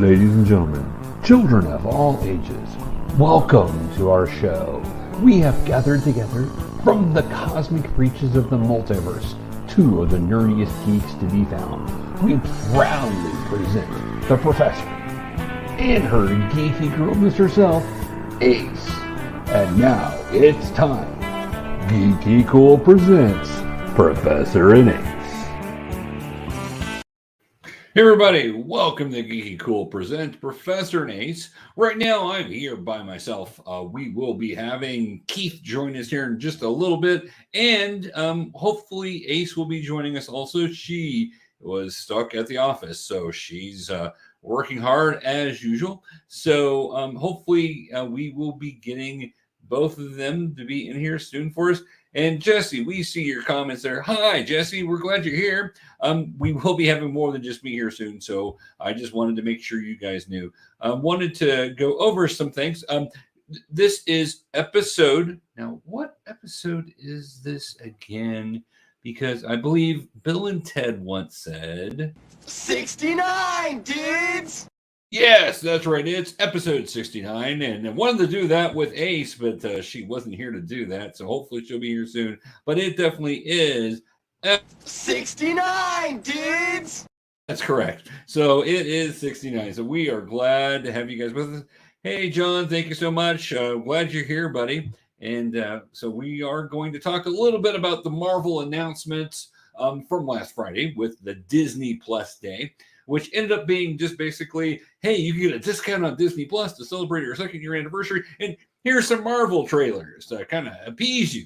Ladies and gentlemen, children of all ages, welcome to our show. We have gathered together from the cosmic reaches of the multiverse, two of the nerdiest geeks to be found. We proudly present the Professor and her geeky girlness herself, Ace. And now it's time. GeekyKOOL presents Professor and Ace. Hey everybody, welcome to GeekyKOOL presents Professor and Ace. Right now I'm here by myself. We will be having Keith join us here in just a little bit, and hopefully Ace will be joining us also. She was stuck at the office, so she's working hard as usual. So hopefully we will be getting both of them to be in here soon for us. And Jesse, we see your comments there. Hi, Jesse. We're glad you're here. We will be having more than just me here soon, so I just wanted to make sure you guys knew. Wanted to go over some things. This is episode. Now, what episode is this again? Because I believe Bill and Ted once said 69, dudes. Yes, that's right. It's episode 69, and I wanted to do that with Ace, but she wasn't here to do that, so hopefully she'll be here soon. But it definitely is 69, dudes. That's correct. So it is 69. So we are glad to have you guys with us. Hey, John, thank you so much. Glad you're here, buddy. And so we are going to talk a little bit about the Marvel announcements from last Friday with the Disney Plus Day, which ended up being just basically, hey, you can get a discount on Disney Plus to celebrate your second-year anniversary, and here's some Marvel trailers to kind of appease you.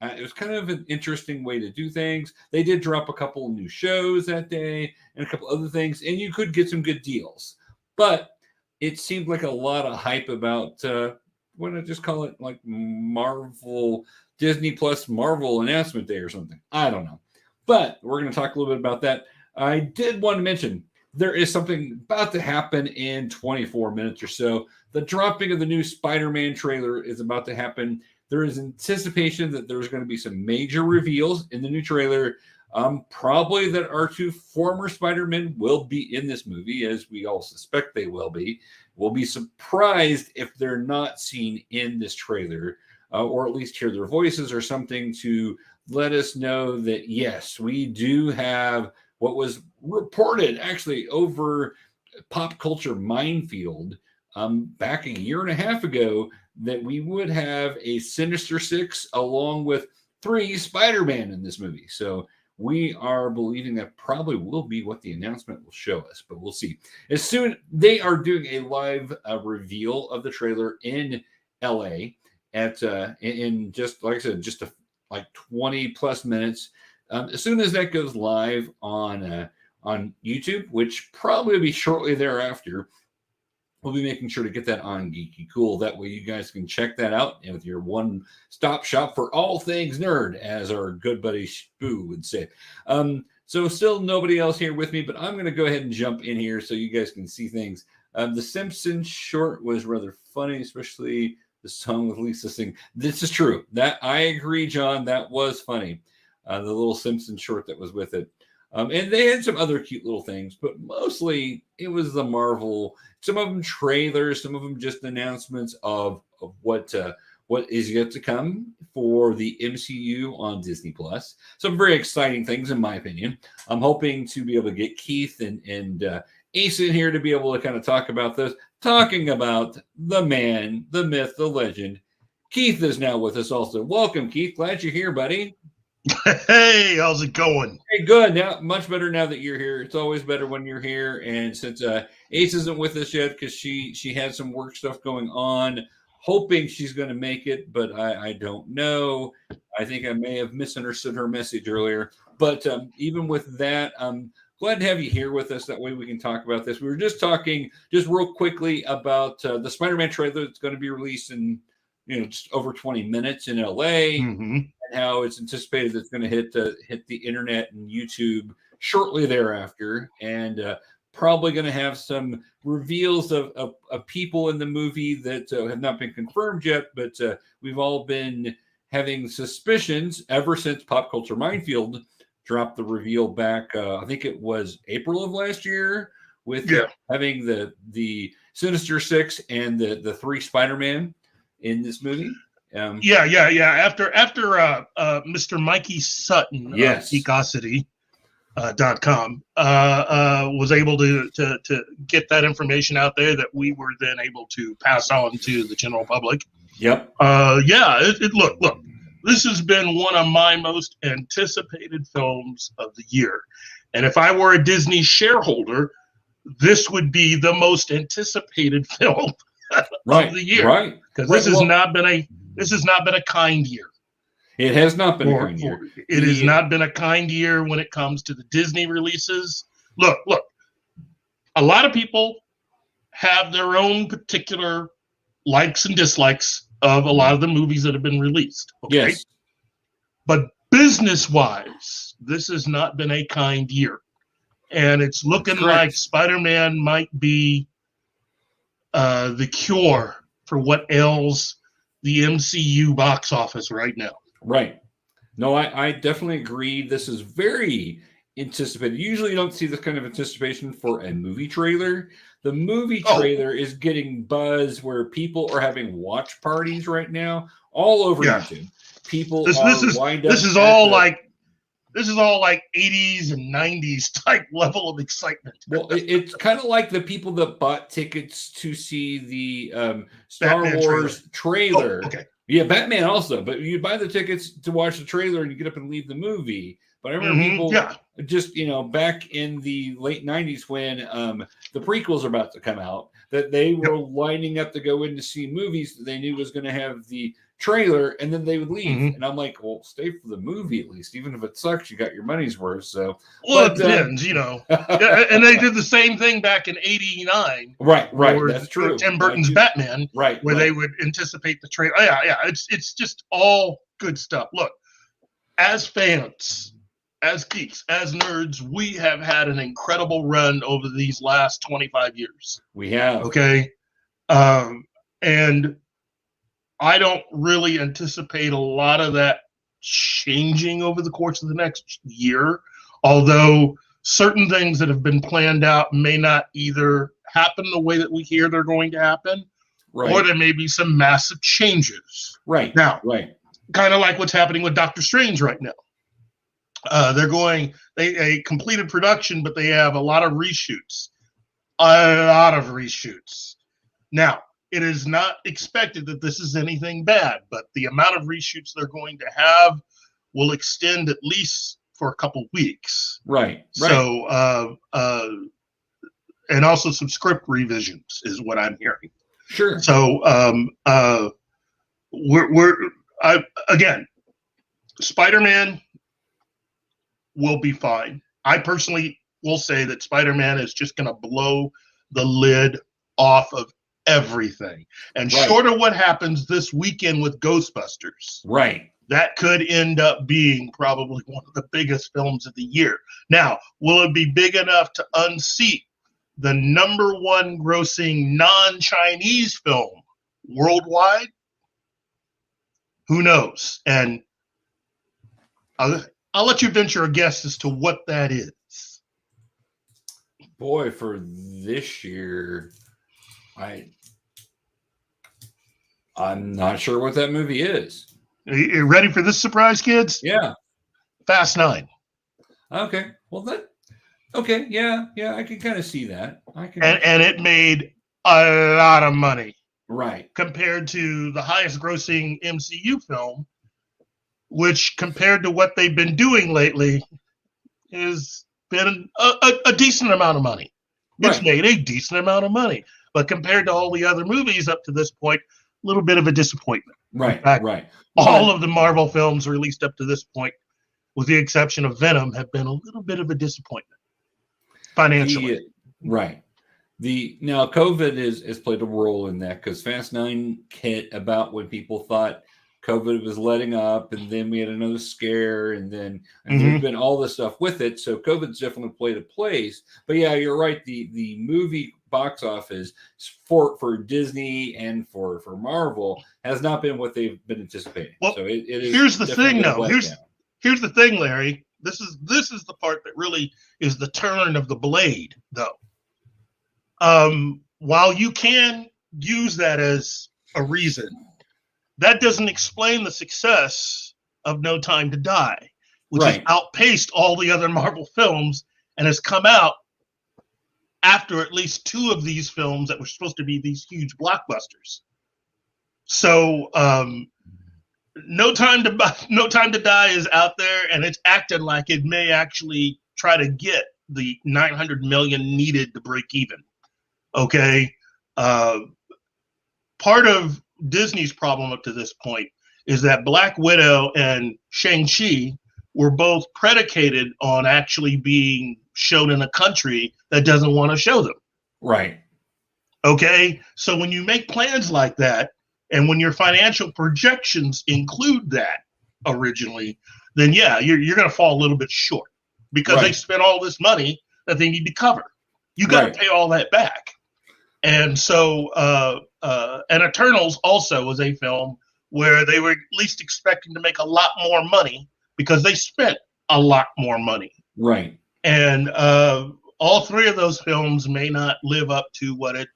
It was kind of an interesting way to do things. They did drop a couple of new shows that day and a couple other things, and you could get some good deals. But it seemed like a lot of hype about, why don't I just call it like Marvel, Disney Plus Marvel Announcement Day or something. I don't know. But we're going to talk a little bit about that. I did want to mention there is something about to happen in 24 minutes or so. The dropping of the new SpiderMan trailer is about to happen. There is anticipation that there's going to be some major reveals in the new trailer. Probably that our two former Spider-Men will be in this movie, as we all suspect they will be. We'll be surprised if they're not seen in this trailer, or at least hear their voices or something to let us know that, yes, we do have what was reported actually over Pop Culture Minefield back a year and a half ago, that we would have a Sinister Six along with 3 Spider-Man in this movie. So we are believing that probably will be what the announcement will show us, but we'll see. As soon they are doing a live reveal of the trailer in LA at in just like I said, just like 20 plus minutes. As soon as that goes live on YouTube, which probably will be shortly thereafter, we'll be making sure to get that on GeekyKOOL. That way you guys can check that out and with your one-stop shop for all things nerd, as our good buddy Spoo would say. So still nobody else here with me, but I'm going to go ahead and jump in here so you guys can see things. The Simpsons short was rather funny, especially the song with Lisa singing. This is true. That I agree, John. That was funny. The little Simpsons short that was with it. And they had some other cute little things, but mostly it was the Marvel, some of them trailers, some of them just announcements of what is yet to come for the MCU on Disney Plus. Some very exciting things, in my opinion. I'm hoping to be able to get Keith and Ace in here to be able to kind of talk about this, talking about the man, the myth, the legend. Keith is now with us also. Welcome, Keith. Glad you're here, buddy. Hey, how's it going? Hey, good. Now, much better now that you're here. It's always better when you're here. And since Ace isn't with us yet because she had some work stuff going on, hoping she's going to make it, but I don't know. I think I may have misunderstood her message earlier. But even with that, I'm glad to have you here with us. That way we can talk about this. We were just talking just real quickly about the Spider-Man trailer that's going to be released in just over 20 minutes in LA. Mm-hmm. How it's anticipated it's going to hit the internet and YouTube shortly thereafter, and probably going to have some reveals of people in the movie that have not been confirmed yet, but we've all been having suspicions ever since Pop Culture Minefield dropped the reveal back. I think it was April of last year, with Yeah. having the Sinister Six and the three Spider-Man in this movie. Yeah. After Mr. Mikey Sutton Yes. of Geekosity.com was able to get that information out there that we were then able to pass on to the general public. Yep. Look, this has been one of my most anticipated films of the year. And if I were a Disney shareholder, this would be the most anticipated film of the year. Right. Because this has not been a kind year. It has not been a kind year. It has not been a kind year when it comes to the Disney releases. Look, a lot of people have their own particular likes and dislikes of a lot of the movies that have been released. Okay? Yes. But business-wise, this has not been a kind year. And it's looking like Spider-Man might be the cure for what ails the MCU box office right now. Right. No, I definitely agree. This is very anticipated. Usually you don't see this kind of anticipation for a movie trailer. The movie trailer is getting buzz where people are having watch parties right now all over YouTube. People this is all like 80s and 90s type level of excitement. Well, it's kind of like the people that bought tickets to see the Star Batman Wars trailer. Oh, okay. Yeah, Batman also, but you buy the tickets to watch the trailer and you get up and leave the movie. But I remember people just, back in the late 90s when the prequels are about to come out, that they were lining up to go in to see movies that they knew was going to have the trailer, and then they would leave. And I'm like, well, stay for the movie at least. Even if it sucks, you got your money's worth. So, it depends, and they did the same thing back in '89. Right. That's true. Tim Burton's Batman, where they would anticipate the trailer. It's just all good stuff. Look, as fans, as geeks, as nerds, we have had an incredible run over these last 25 years. We have. Okay. And I don't really anticipate a lot of that changing over the course of the next year, although certain things that have been planned out may not either happen the way that we hear they're going to happen, or there may be some massive changes. Right. Now, kind of like what's happening with Doctor Strange right now. They completed production, but they have a lot of reshoots. Now, it is not expected that this is anything bad, but the amount of reshoots they're going to have will extend at least for a couple weeks. Right. So, and also some script revisions is what I'm hearing. Sure. So, again, Spider-Man will be fine. I personally will say that Spider-Man is just going to blow the lid off of everything. And short of what happens this weekend with Ghostbusters, that could end up being probably one of the biggest films of the year. Now, will it be big enough to unseat the #1 grossing non-Chinese film worldwide? Who knows? And I'll let you venture a guess as to what that is. Boy, for this year, I'm not sure what that movie is. Are you ready for this surprise, kids? Yeah. Fast 9. Okay. Well, yeah, I can kind of see that. And it made a lot of money. Right. Compared to the highest grossing MCU film, which compared to what they've been doing lately has been a decent amount of money. It's made a decent amount of money. But compared to all the other movies up to this point, a little bit of a disappointment. Right, in fact, all of the Marvel films released up to this point, with the exception of Venom, have been a little bit of a disappointment financially. Now COVID has played a role in that, because Fast 9 hit about when people thought COVID was letting up, and then we had another scare, and there's been all this stuff with it. So COVID's definitely played a place. But yeah, you're right. The movie box office for Disney and for Marvel has not been what they've been anticipating. Well, so it is. Here's the thing, though. Here's the thing, Larry. This is the part that really is the turn of the blade, though. while you can use that as a reason, that doesn't explain the success of No Time to Die, which has outpaced all the other Marvel films and has come out after at least 2 of these films that were supposed to be these huge blockbusters. So No Time to Die is out there, and it's acting like it may actually try to get the 900 million needed to break even. Okay, part of Disney's problem up to this point is that Black Widow and Shang-Chi were both predicated on actually being shown in a country that doesn't want to show them. Right. Okay, so when you make plans like that, and when your financial projections include that originally, then yeah, you're going to fall a little bit short because they spent all this money that they need to cover. You got to pay all that back. And so, and Eternals also was a film where they were at least expecting to make a lot more money because they spent a lot more money. Right. And all 3 of those films may not live up to what it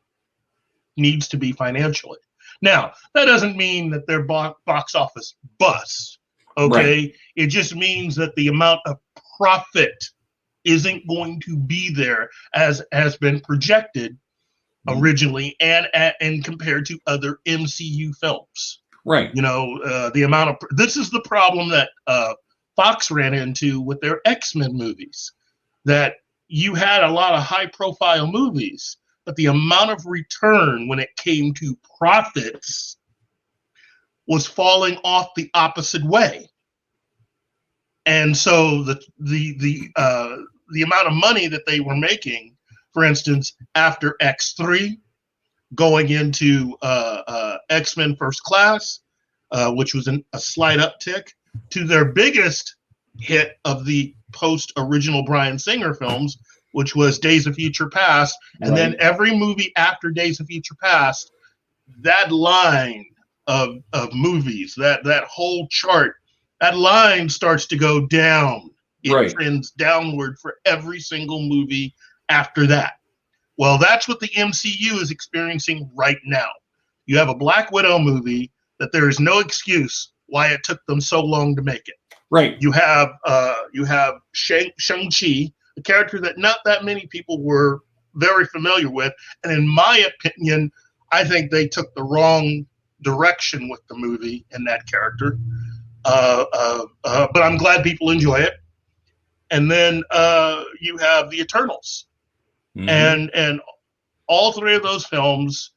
needs to be financially. Now, that doesn't mean that they're box office busts, okay? Right. It just means that the amount of profit isn't going to be there as has been projected originally and compared to other MCU films. Right. You know, the amount of this is the problem that Fox ran into with their X-Men movies, that you had a lot of high-profile movies, but the amount of return when it came to profits was falling off the opposite way. And so the amount of money that they were making, for instance, after X3, going into X-Men First Class, which was a slight uptick, to their biggest hit of the post-original Bryan Singer films, which was Days of Future Past, and then every movie after Days of Future Past, that line of movies, that whole chart, that line starts to go down. It trends downward for every single movie after that. Well, that's what the MCU is experiencing right now. You have a Black Widow movie that there is no excuse why it took them so long to make it. Right. You have Shang-Chi, a character that not that many people were very familiar with. And in my opinion, I think they took the wrong direction with the movie and that character. But I'm glad people enjoy it. And then you have the Eternals. Mm-hmm. And all 3 of those films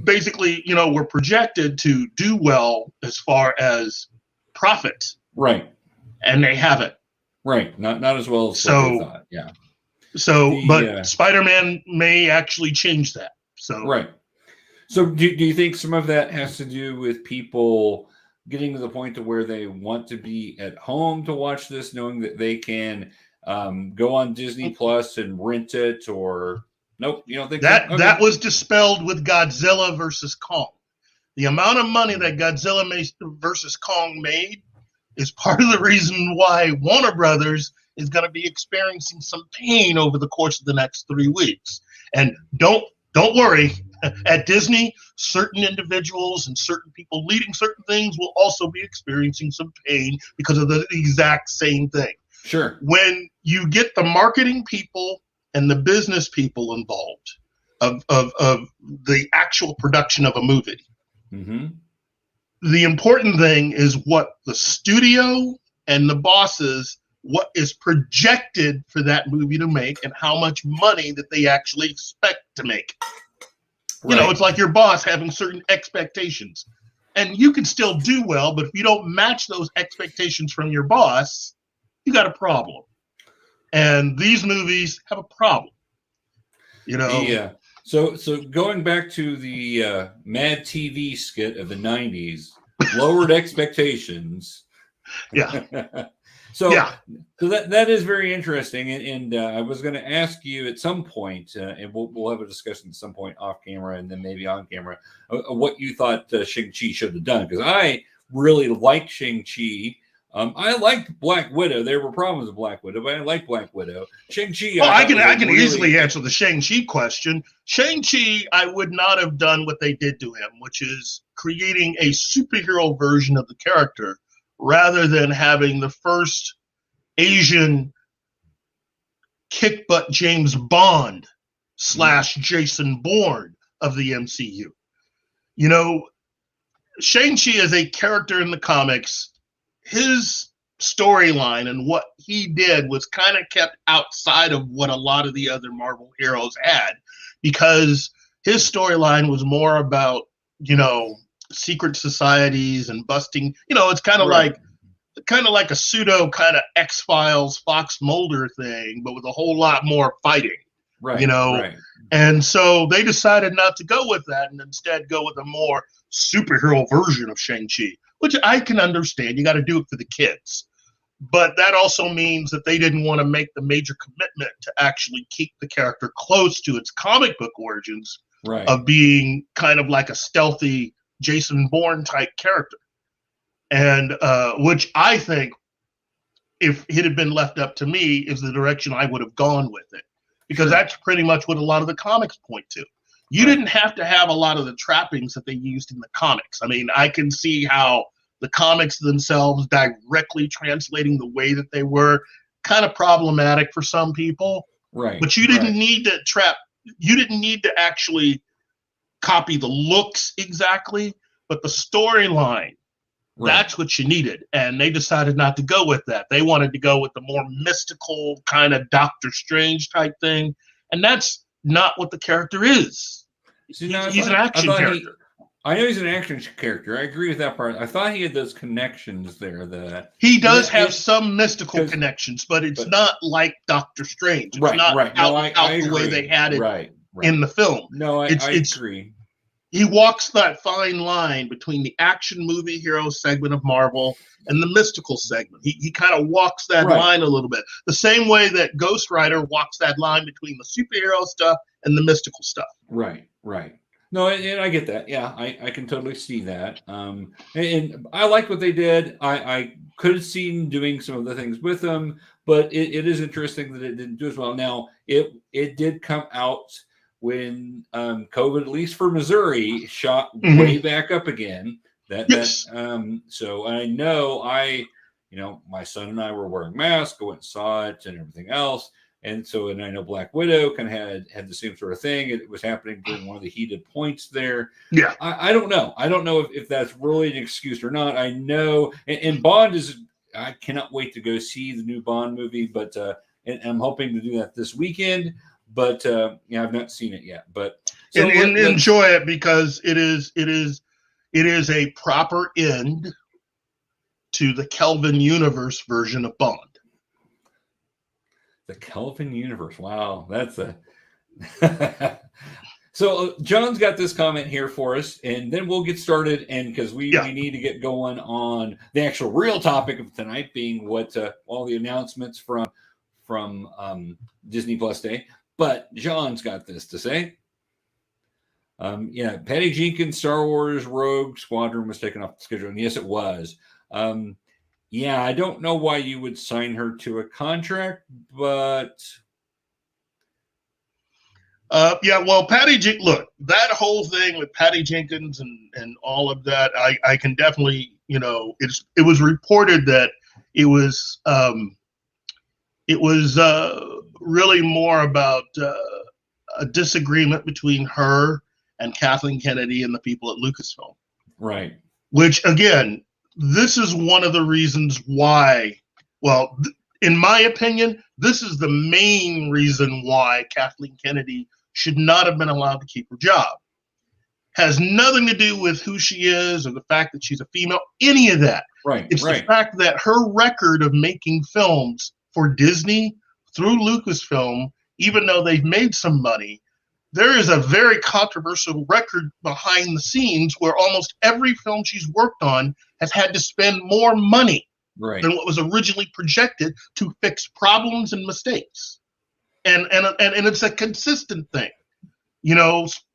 basically, you know, were projected to do well as far as profit. Right. And they haven't. Right. Not as well as they thought. Yeah. So, but Spider-Man may actually change that. So right. So do you think some of that has to do with people getting to the point to where they want to be at home to watch this, knowing that they can go on Disney Plus and rent it, or nope, you don't think that so? Okay. That was dispelled with Godzilla versus Kong. The amount of money that Godzilla versus Kong made is part of the reason why Warner Brothers is going to be experiencing some pain over the course of the next 3 weeks. And don't worry, at Disney, certain individuals and certain people leading certain things will also be experiencing some pain because of the exact same thing. Sure. When you get the marketing people and the business people involved of the actual production of a movie, mm-hmm. The important thing is what the studio and the bosses, what is projected for that movie to make and how much money that they actually expect to make. Right. You know, it's like your boss having certain expectations. And you can still do well, but if you don't match those expectations from your boss, you got a problem. And these movies have a problem. You know? Yeah. So going back to the Mad TV skit of the 90s, lowered expectations. Yeah. So that is very interesting. And I was going to ask you at some point, and we'll have a discussion at some point off camera and then maybe on camera, what you thought Shang-Chi should have done. Because I really like Shang-Chi. I liked Black Widow. There were problems with Black Widow, but I liked Black Widow. Shang-Chi. Well, I can easily answer the Shang-Chi question. Shang-Chi, I would not have done what they did to him, which is creating a superhero version of the character rather than having the first Asian kick butt James Bond / Jason Bourne of the MCU. You know, Shang-Chi as a character in the comics, his storyline and what he did was kind of kept outside of what a lot of the other Marvel heroes had, because his storyline was more about, you know, secret societies and busting. You know, it's kind of like a pseudo kind of X-Files Fox Mulder thing, but with a whole lot more fighting. Right. You know, right. And so they decided not to go with that and instead go with a more superhero version of Shang-Chi, which I can understand. You got to do it for the kids. But that also means that they didn't want to make the major commitment to actually keep the character close to its comic book origins of being kind of like a stealthy Jason Bourne type character. And which I think, if it had been left up to me, is the direction I would have gone with it. Because that's pretty much what a lot of the comics point to. You didn't have to have a lot of the trappings that they used in the comics. I mean, I can see how the comics themselves directly translating the way that they were kind of problematic for some people. Right. But you didn't need to you didn't need to actually copy the looks exactly, but the storyline. That's what you needed. And they decided not to go with that. They wanted to go with the more mystical kind of Doctor Strange type thing. And that's not what the character is. See, now, he's an action character. I know he's an action character. I agree with that part. I thought he had those connections there. He does have some mystical connections, but it's not like Doctor Strange. It's not out the way they had it in the film. No, I agree. He walks that fine line between the action movie hero segment of Marvel and the mystical segment. He kind of walks that line a little bit. The same way that Ghost Rider walks that line between the superhero stuff and the mystical stuff. Right. No, and I get that. Yeah, I can totally see that. And I liked what they did. I could have seen doing some of the things with them, but it is interesting that it didn't do as well. Now, it did come out when COVID, at least for Missouri, shot way back up again. So I know my son and I were wearing masks, went and saw it and everything else. And I know Black Widow kind of had the same sort of thing. It was happening during one of the heated points there. Yeah. I don't know. I don't know if that's really an excuse or not. I know, and Bond I cannot wait to go see the new Bond movie, but and I'm hoping to do that this weekend. But I've not seen it yet. But enjoy it, because it is a proper end to the Kelvin Universe version of Bond. The Kelvin Universe. Wow, that's a. So John's got this comment here for us, and then we'll get started. And because we need to get going on the actual real topic of tonight, being what all the announcements from Disney Plus Day. But John's got this to say. Patty Jenkins' Star Wars Rogue Squadron was taken off the schedule. And yes, it was. I don't know why you would sign her to a contract, but. Patty Jenkins, look, that whole thing with Patty Jenkins and all of that, I can definitely, it was reported that it was really more about a disagreement between her and Kathleen Kennedy and the people at Lucasfilm. Right. Which, again, this is one of the reasons why, in my opinion, this is the main reason why Kathleen Kennedy should not have been allowed to keep her job. Has nothing to do with who she is or the fact that she's a female, any of that. Right. It's the fact that her record of making films for Disney through Lucasfilm, even though they've made some money, there is a very controversial record behind the scenes where almost every film she's worked on has had to spend more money than what was originally projected to fix problems and mistakes. And it's a consistent thing.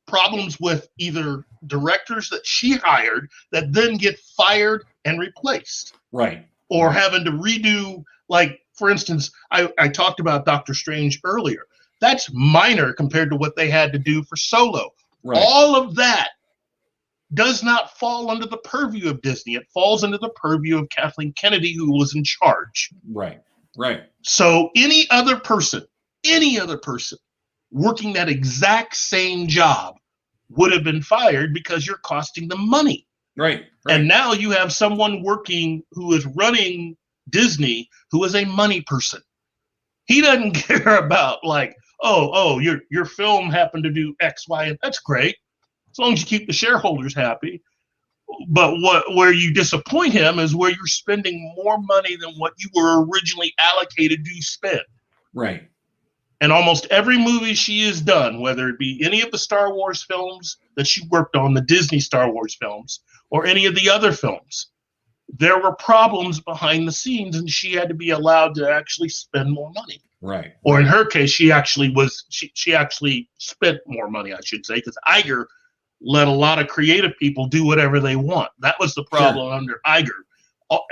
Problems with either directors that she hired that then get fired and replaced. Right. or having to redo, like, for instance, I talked about Doctor Strange earlier. That's minor compared to what they had to do for Solo. Right. All of that does not fall under the purview of Disney. It falls under the purview of Kathleen Kennedy, who was in charge. Right. Right. So any other person working that exact same job would have been fired because you're costing them money. Right. And now you have someone working who is running Disney who is a money person. He doesn't care about, like, oh, your film happened to do X, Y, and that's great, as long as you keep the shareholders happy. But where you disappoint him is where you're spending more money than what you were originally allocated to spend. Right. And almost every movie she has done, whether it be any of the Star Wars films that she worked on, the Disney Star Wars films, or any of the other films, there were problems behind the scenes, and she had to be allowed to actually spend more money. Right. Or in her case, she actually spent more money, I should say, because Iger let a lot of creative people do whatever they want. That was the problem under Iger.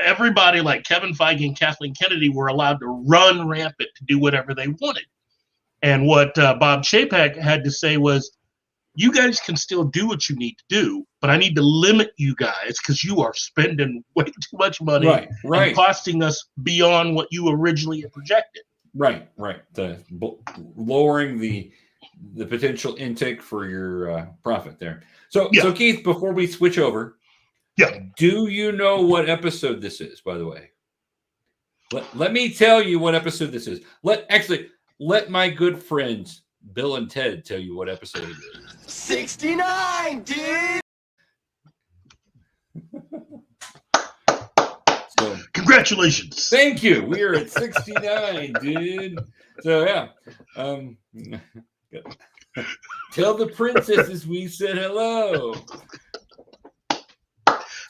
Everybody like Kevin Feige and Kathleen Kennedy were allowed to run rampant to do whatever they wanted. And what Bob Chapek had to say was, you guys can still do what you need to do, but I need to limit you guys because you are spending way too much money and costing us beyond what you originally had projected. Right. Lowering the potential intake for your profit there. So Keith, before we switch over, do you know what episode this is, by the way? Let me tell you what episode this is. Let my good friends Bill and Ted tell you what episode it is. 69, dude. So, congratulations. Thank you. We are at 69, dude. So yeah. Tell the princesses we said hello.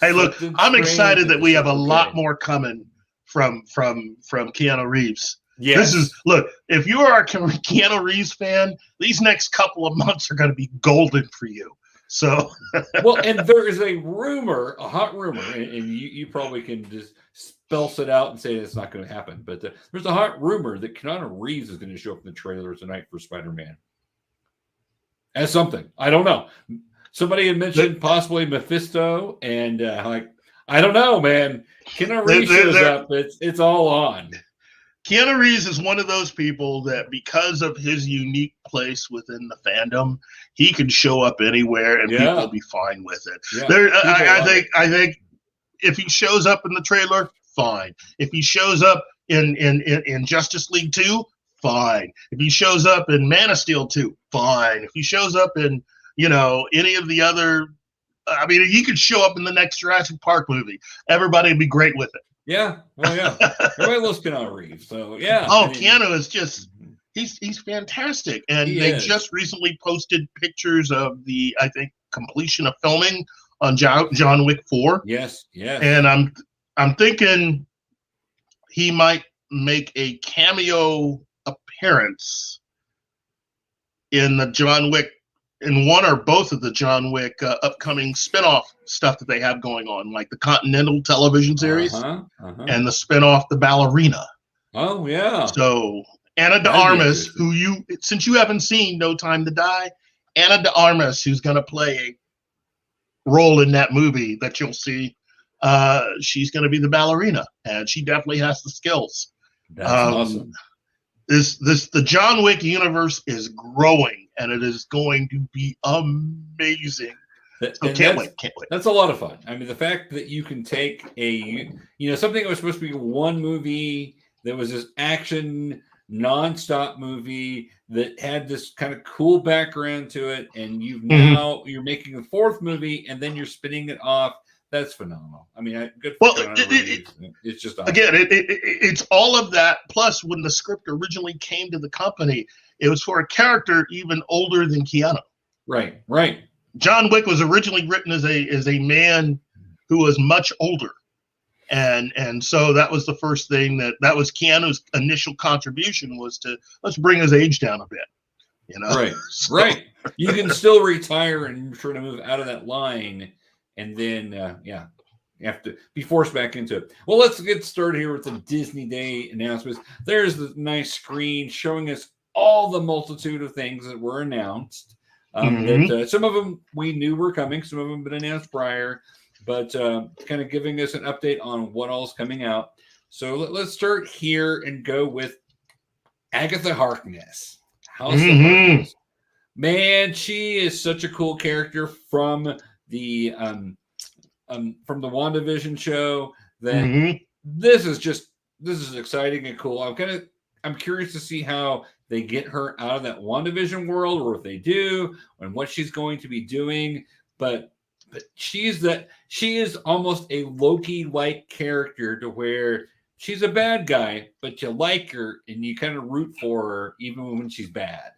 Hey, look, I'm excited that we have a lot more coming from Keanu Reeves. Yes. If you are a Keanu Reeves fan, these next couple of months are going to be golden for you. So, well, and there is a hot rumor, and you probably can just spell it out and say it's not going to happen. But there's a hot rumor that Keanu Reeves is going to show up in the trailer tonight for SpiderMan. As something, I don't know. Somebody had mentioned possibly Mephisto, and I don't know, man. Keanu Reeves shows up. It's all on. Keanu Reeves is one of those people that, because of his unique place within the fandom, he can show up anywhere and people will be fine with it. Yeah, I think if he shows up in the trailer, fine. If he shows up in Justice League 2, fine. If he shows up in Man of Steel 2, fine. If he shows up in any of the other, he could show up in the next Jurassic Park movie. Everybody would be great with it. Yeah. Well, yeah. Everybody loves Keanu Reeves. So, yeah. Keanu is just, he's fantastic. And they just recently posted pictures of the, I think, completion of filming on John Wick 4. Yes. And I'm thinking he might make a cameo appearance in the John Wick, in one or both of the John Wick upcoming spinoff stuff that they have going on, like the Continental television series and the spinoff, The Ballerina. Oh, yeah. So Ana de Armas, since you haven't seen No Time to Die, Ana de Armas, who's going to play a role in that movie that you'll see, she's going to be the ballerina, and she definitely has the skills. That's awesome. The John Wick universe is growing, and it is going to be amazing. So can't wait. That's a lot of fun. The fact that you can take something that was supposed to be one movie that was this action nonstop movie that had this kind of cool background to it, and you're making a fourth movie, and then you're spinning it off. That's phenomenal. Good for it's just awesome. Again, it's all of that. Plus, when the script originally came to the company, it was for a character even older than Keanu. Right. John Wick was originally written as a man who was much older, and so that was the first thing that was Keanu's initial contribution, was to let's bring his age down a bit. Right. You can still retire and try to move out of that line. And then, have to be forced back into it. Well, let's get started here with the Disney Day announcements. There's the nice screen showing us all the multitude of things that were announced. That some of them we knew were coming, some of them been announced prior, but kind of giving us an update on what all's coming out. So let's start here and go with Agatha Harkness. House of Harkness. Man, she is such a cool character from the WandaVision show. That this is exciting and cool. I'm curious to see how they get her out of that WandaVision world, or if they do, and what she's going to be doing. But she is almost a Loki-like character, to where she's a bad guy, but you like her and you kind of root for her even when she's bad.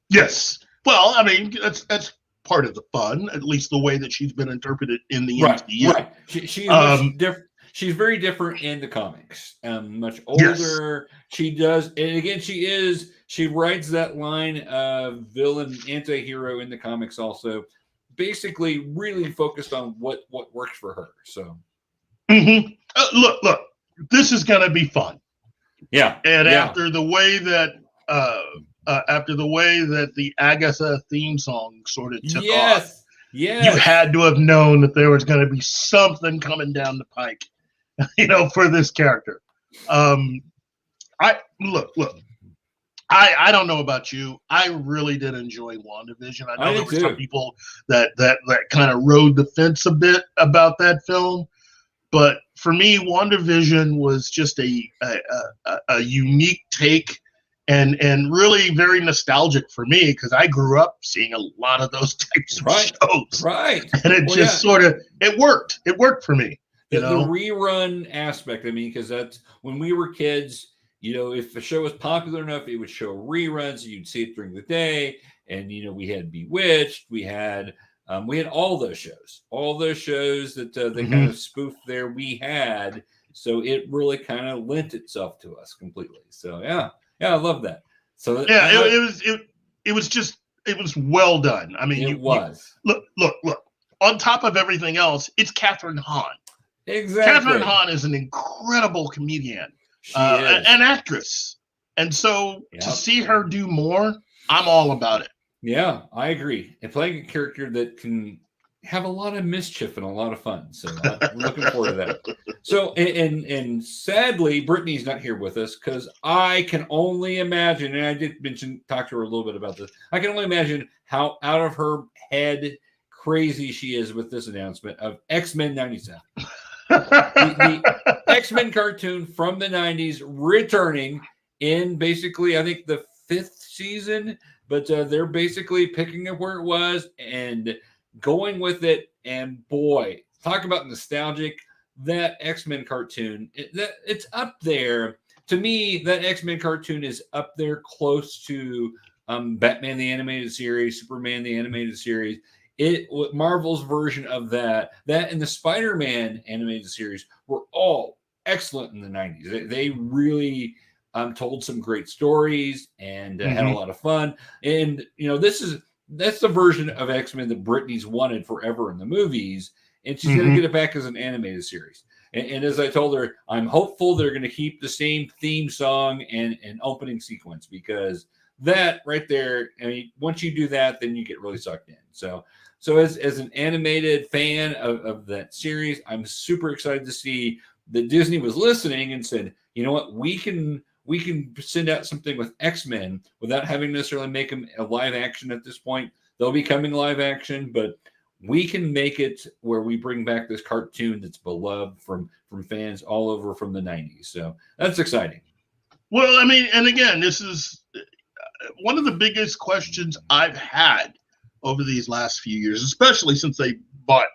Yes. Well, I mean, that's part of the fun, at least the way that she's been interpreted in the MCU. Right. She's much different. She's very different in the comics. Much older. Yes. She does, and again, she rides that line of villain, anti-hero in the comics also. Basically, really focused on what works for her. So, look, this is gonna be fun. Yeah. And after the way that the Agatha theme song sort of took off, you had to have known that there was going to be something coming down the pike, for this character. I don't know about you. I really did enjoy WandaVision. I know there were some people that kind of rode the fence a bit about that film, but for me, WandaVision was just a unique take. And really very nostalgic for me, because I grew up seeing a lot of those types of shows. Right. And it it worked. It worked for me. The rerun aspect, because that's when we were kids, if a show was popular enough, it would show reruns. So you'd see it during the day. And, we had Bewitched. We had all those shows. All those shows that they kind of spoofed there, we had. So it really kind of lent itself to us completely. So, yeah. Yeah, I love that. So it was well done. I mean, look. On top of everything else, it's Catherine Hahn. Exactly. Catherine Hahn is an incredible comedian, an actress, and so to see her do more, I'm all about it. Yeah, I agree. And playing a character that can have a lot of mischief and a lot of fun. So I'm looking forward to that. So, and sadly, Brittany's not here with us, because I can only imagine, and I did talk to her a little bit about this, I can only imagine how out of her head crazy she is with this announcement of XMen 97. the XMen cartoon from the 90s returning in basically, I think, the 5th season, but they're basically picking up where it was and going with it. And boy, talk about nostalgic. That X-Men cartoon, it's up there. To me, that X-Men cartoon is up there close to Batman the Animated Series, Superman the Animated Series. Marvel's version of that and the SpiderMan Animated Series were all excellent in the 90s. They really told some great stories and had a lot of fun. And, that's the version of X-Men that Brittany's wanted forever in the movies. And she's going to get it back as an animated series. And as I told her, I'm hopeful they're going to keep the same theme song and opening sequence, because that right there, once you do that, then you get really sucked in. So as an animated fan of that series, I'm super excited to see that Disney was listening and said, you know what, we can send out something with X-Men without having to necessarily make them a live action at this point. They'll be coming live action, but we can make it where we bring back this cartoon that's beloved from fans all over from the 90s. So that's exciting. Well, and again, this is one of the biggest questions I've had over these last few years, especially since they bought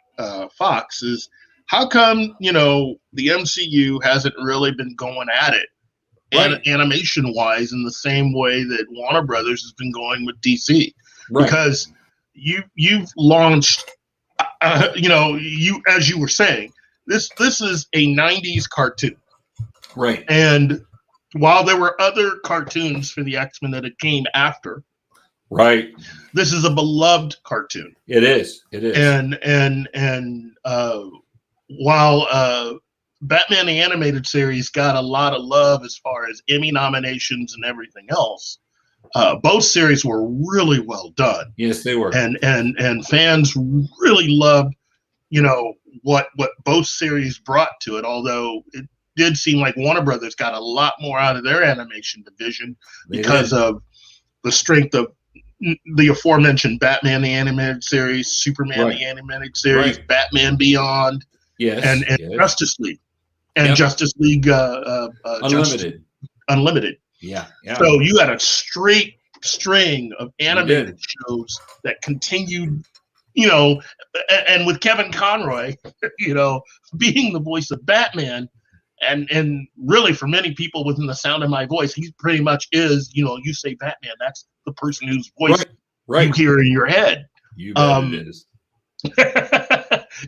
Fox, is how come, the MCU hasn't really been going at it animation wise in the same way that Warner Brothers has been going with DC, because you've launched, as you were saying, this is a 90s cartoon, right? And while there were other cartoons for the X-Men that it came after, right, this is a beloved cartoon. It is. And while Batman the Animated Series got a lot of love as far as Emmy nominations and everything else, both series were really well done. Yes, they were. And fans really loved, what both series brought to it, although it did seem like Warner Brothers got a lot more out of their animation division because of the strength of the aforementioned Batman the Animated Series, Superman the Animated Series, Batman Beyond, and Justice League. And Justice League Unlimited. Yeah. So you had a straight string of animated shows that continued, and with Kevin Conroy, being the voice of Batman, and really for many people within the sound of my voice, he pretty much is, you say Batman, that's the person whose voice you hear in your head. You bet it is.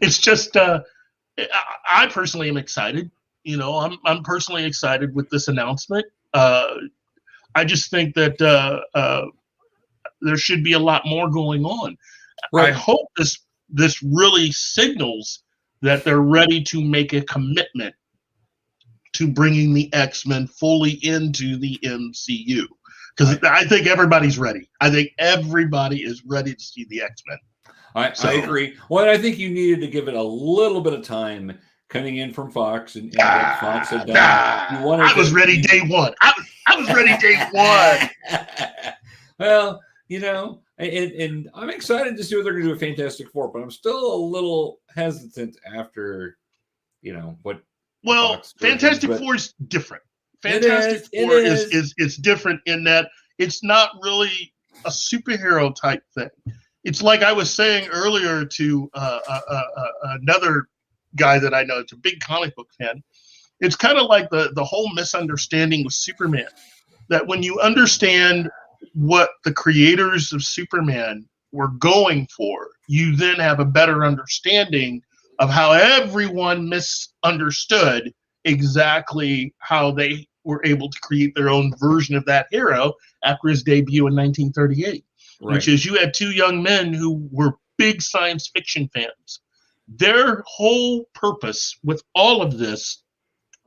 It's just, I personally am excited. I'm personally excited with this announcement. I just think that there should be a lot more going on. I hope this really signals that they're ready to make a commitment to bringing the X-Men fully into the MCU. Because I think everybody's ready. I think everybody is ready to see the X-Men. I agree. Well, I think you needed to give it a little bit of time coming in from Fox and what Fox had done. I was ready day one. I was ready day one. Well, and I'm excited to see what they're going to do with Fantastic Four, but I'm still a little hesitant after, what. Well, Fox Fantastic Four is different. Fantastic Four is different in that it's not really a superhero type thing. It's like I was saying earlier to another guy that I know, it's a big comic book fan. It's kind of like the whole misunderstanding with Superman, that when you understand what the creators of Superman were going for, you then have a better understanding of how everyone misunderstood exactly how they were able to create their own version of that hero after his debut in 1938, which is you had two young men who were big science fiction fans. Their whole purpose with all of this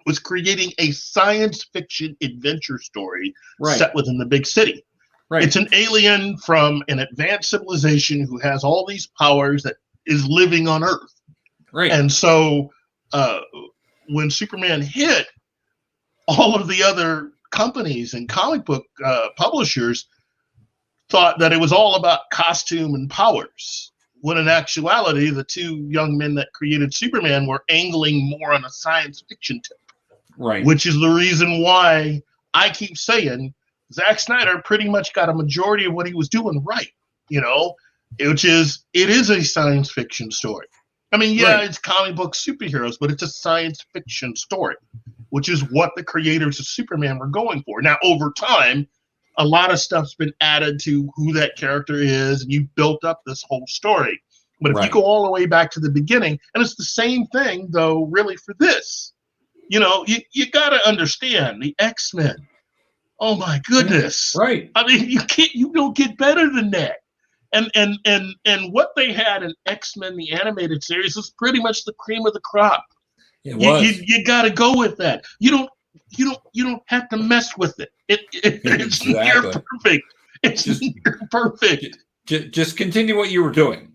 was creating a science fiction adventure story set within the big city. It's an alien from an advanced civilization who has all these powers that is living on Earth. And so when Superman hit, all of the other companies and comic book publishers thought that it was all about costume and powers, when in actuality, the two young men that created Superman were angling more on a science fiction tip. Which is the reason why I keep saying Zack Snyder pretty much got a majority of what he was doing right, which is it is a science fiction story. I mean, it's comic book superheroes, but it's a science fiction story, which is what the creators of Superman were going for. Now, over time, a lot of stuff's been added to who that character is, and you built up this whole story. But if you go all the way back to the beginning, and it's the same thing, though, really for this, you got to understand the X-Men. Oh my goodness! I mean, you don't get better than that. And what they had in X-Men the Animated Series was pretty much the cream of the crop. You got to go with that. You don't have to mess with it. It's near perfect. It's near perfect. Just continue what you were doing.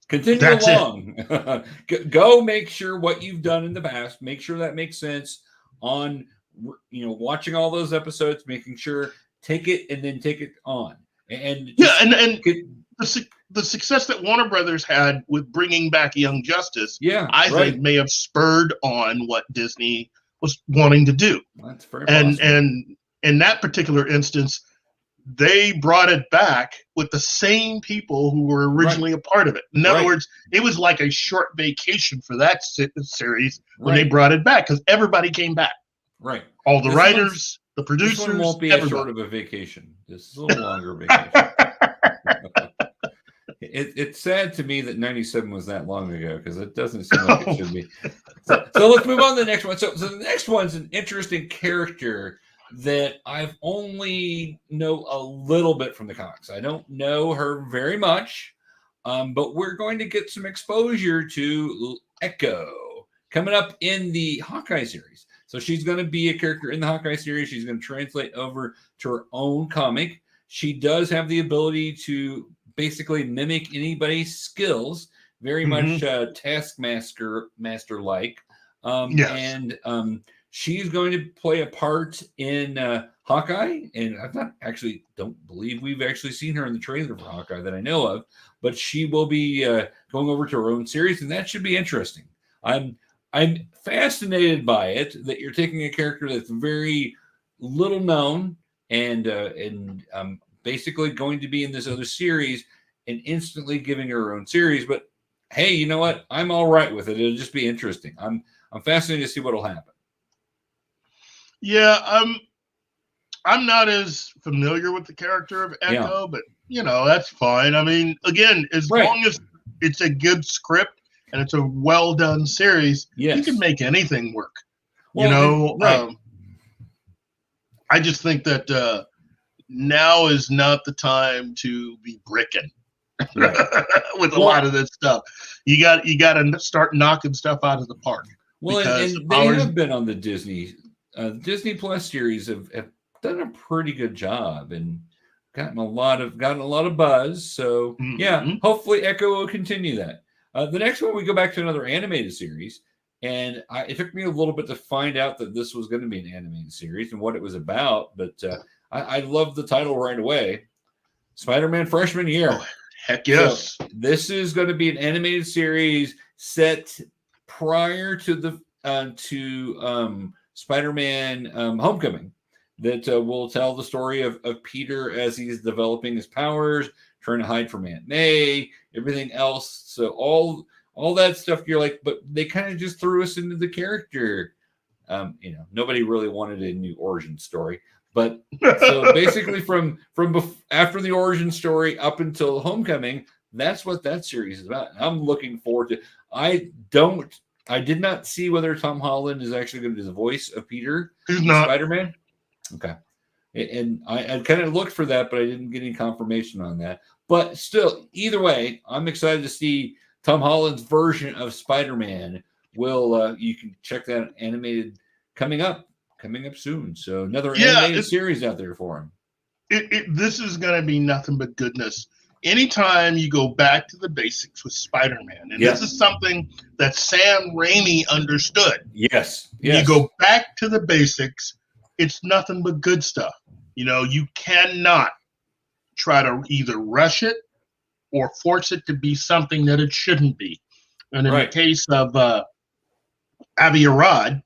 Continue along. Go make sure what you've done in the past. Make sure that makes sense on watching all those episodes. Making sure take it and then take it on. And the success that Warner Brothers had with bringing back Young Justice, I think may have spurred on what Disney was wanting to do. That's very possible. And in that particular instance, they brought it back with the same people who were originally a part of it. In other words, it was like a short vacation for that series when they brought it back, because everybody came back. All the writers, the producers. This one won't be as short of a vacation. This is a little longer vacation. It's sad to me that 97 was that long ago, because it doesn't seem like it should be. So let's move on to the next one. So the next one's an interesting character that I've only know a little bit from the comics. I don't know her very much, but we're going to get some exposure to Echo. coming up in the Hawkeye series. So she's going to be a character in the Hawkeye series. She's going to translate over to her own comic. She does have the ability to basically mimic anybody's skills, very much Taskmaster-like. And she's going to play a part in Hawkeye. And don't believe we've actually seen her in the trailer for Hawkeye that I know of. But she will be going over to her own series, and that should be interesting. I'm fascinated by it, that you're taking a character that's very little known and basically going to be in this other series and instantly giving her own series. But hey, you know what? I'm all right with it. It'll just be interesting. I'm fascinated to see what'll happen. Yeah, I'm not as familiar with the character of Echo, but that's fine. I mean, again, as long as it's a good script and it's a well done series, you can make anything work. Well, I just think that now is not the time to be bricking with a lot of this stuff. You got to start knocking stuff out of the park. Well, and they have been on the Disney Plus series have done a pretty good job and gotten a lot of buzz. So hopefully Echo will continue that. The next one, we go back to another animated series, and it took me a little bit to find out that this was going to be an animated series and what it was about. But I love the title right away, Spider-Man Freshman Year. Oh, heck yes! So this is going to be an animated series set prior to the Spider-Man Homecoming. That will tell the story of Peter as he's developing his powers, trying to hide from Aunt May, everything else. So all that stuff, you're like, but they kind of just threw us into the character. Nobody really wanted a new origin story. But so basically from after the origin story up until Homecoming, that's what that series is about. And I'm looking forward to. I did not see whether Tom Holland is actually going to be the voice of Peter, Spider-Man. Okay. And I kind of looked for that, but I didn't get any confirmation on that. But still, either way, I'm excited to see Tom Holland's version of Spider-Man. You can check that animated coming up soon. So another animated series out there for him. This is going to be nothing but goodness. Anytime you go back to the basics with Spider-Man, and this is something that Sam Raimi understood. Yes. You go back to the basics. It's nothing but good stuff. You cannot try to either rush it or force it to be something that it shouldn't be. And in the case of Avi Arad,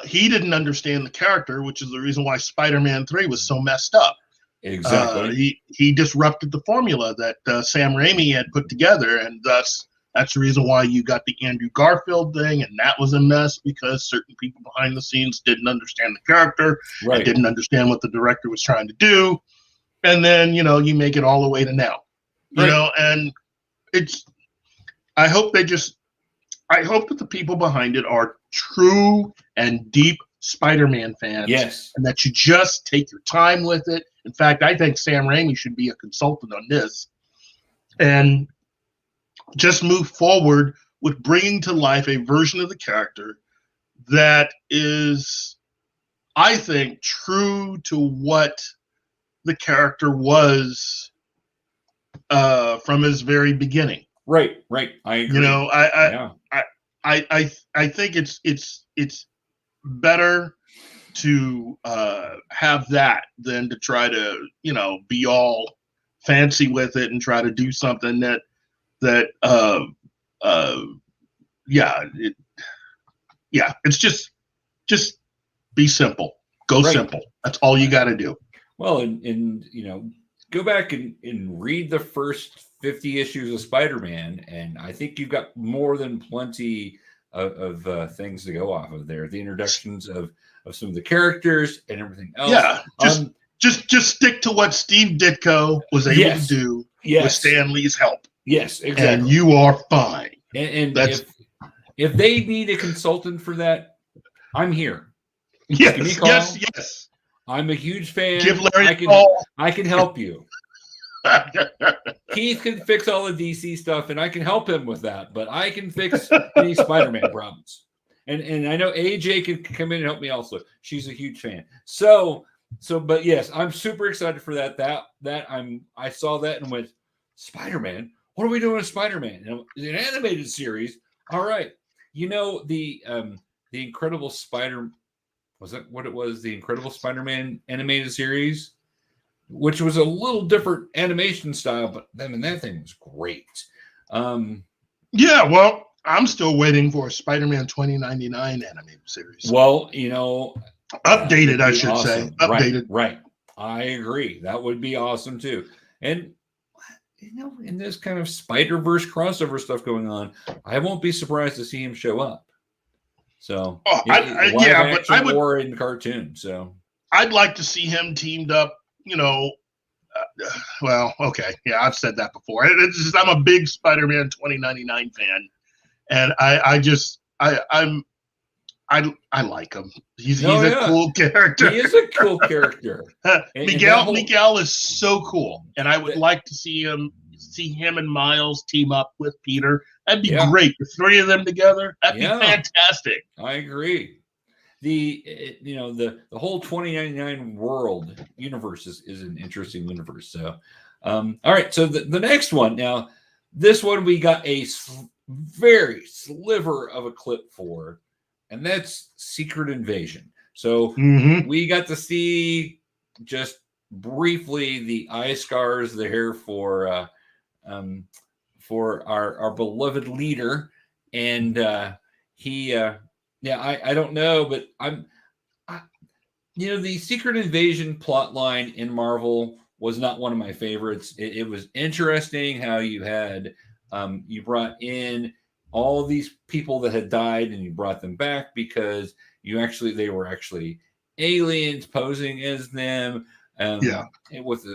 he didn't understand the character, which is the reason why Spider-Man 3 was so messed up. Exactly. He disrupted the formula that Sam Raimi had put together, and thus that's the reason why you got the Andrew Garfield thing, and that was a mess because certain people behind the scenes didn't understand the character, and didn't understand what the director was trying to do, and then you make it all the way to now, and I hope that the people behind it are true and deep Spider-Man fans, and that you just take your time with it. In fact, I think Sam Raimi should be a consultant on this, and just move forward with bringing to life a version of the character that is, I think, true to what the character was from his very beginning. Right. I agree. I think it's better to have that than to try to be all fancy with it and try to do something that it's just be simple. Go simple. That's all you got to do. Well, and go back and read the first 50 issues of Spider-Man, and I think you've got more than plenty of things to go off of there. The introductions of some of the characters and everything else. Yeah, just stick to what Steve Ditko was able to do with Stan Lee's help. Yes, exactly. And you are fine. And if they need a consultant for that, I'm here. Yes, Give me a call. Yes. I'm a huge fan. Give Larry a call. I can help you. Keith can fix all the DC stuff, and I can help him with that. But I can fix any Spider-Man problems. And I know AJ can come in and help me also. She's a huge fan. But yes, I'm super excited for that. I saw that and went, Spider-Man? What are we doing with Spider-Man? An animated series. All right. The Incredible Spider, was that what it was? The Incredible Spider-Man animated series, which was a little different animation style, but that thing was great. Yeah, well, I'm still waiting for a Spider-Man 2099 animated series. Well, updated, I should say. Updated. Right. I agree. That would be awesome too. And in this kind of Spider-Verse crossover stuff going on, I won't be surprised to see him show up. So, but I would, or in cartoon. So, I'd like to see him teamed up. Well, okay, yeah, I've said that before. It's just, I'm a big Spider-Man 2099 fan, and I like him. He's a cool character. He is a cool character. Miguel is so cool, and I would like to see him and Miles team up with Peter. That'd be great. The three of them together, that'd be fantastic. I agree. The whole 2099 world universe is an interesting universe. So, all right. So the next one now, this one we got a very sliver of a clip for. And that's Secret Invasion. So we got to see just briefly the eye scars there for our beloved leader, and I don't know, but the Secret Invasion plot line in Marvel was not one of my favorites. It was interesting how you had you brought in all these people that had died, and you brought them back because they were actually aliens posing as them. With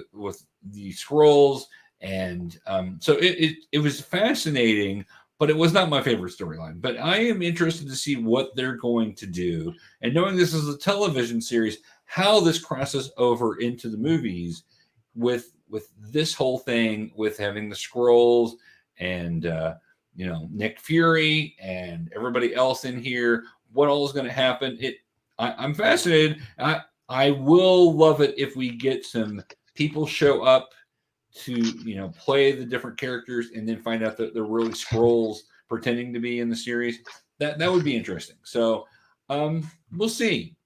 the scrolls, and so it was fascinating, but it was not my favorite storyline. But I am interested to see what they're going to do, and knowing this is a television series, how this crosses over into the movies with this whole thing, with having the scrolls and Nick Fury and everybody else in here, what all is going to happen. I'm fascinated. I will love it if we get some people show up to, play the different characters and then find out that they're really scrolls pretending to be in the series. That would be interesting. So we'll see.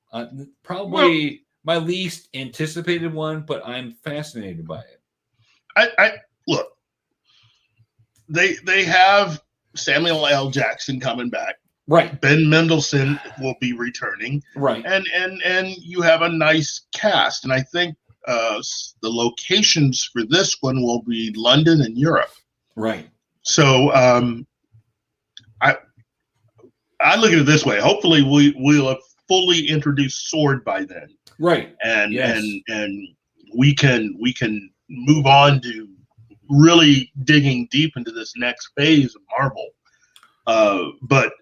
Probably my least anticipated one, but I'm fascinated by it. I look. They have Samuel L. Jackson coming back. Right. Ben Mendelsohn will be returning. Right. And you have a nice cast. And I think the locations for this one will be London and Europe. Right. So I look at it this way. Hopefully we'll have fully introduced Sword by then. Right. And we can move on to really digging deep into this next phase of Marvel. But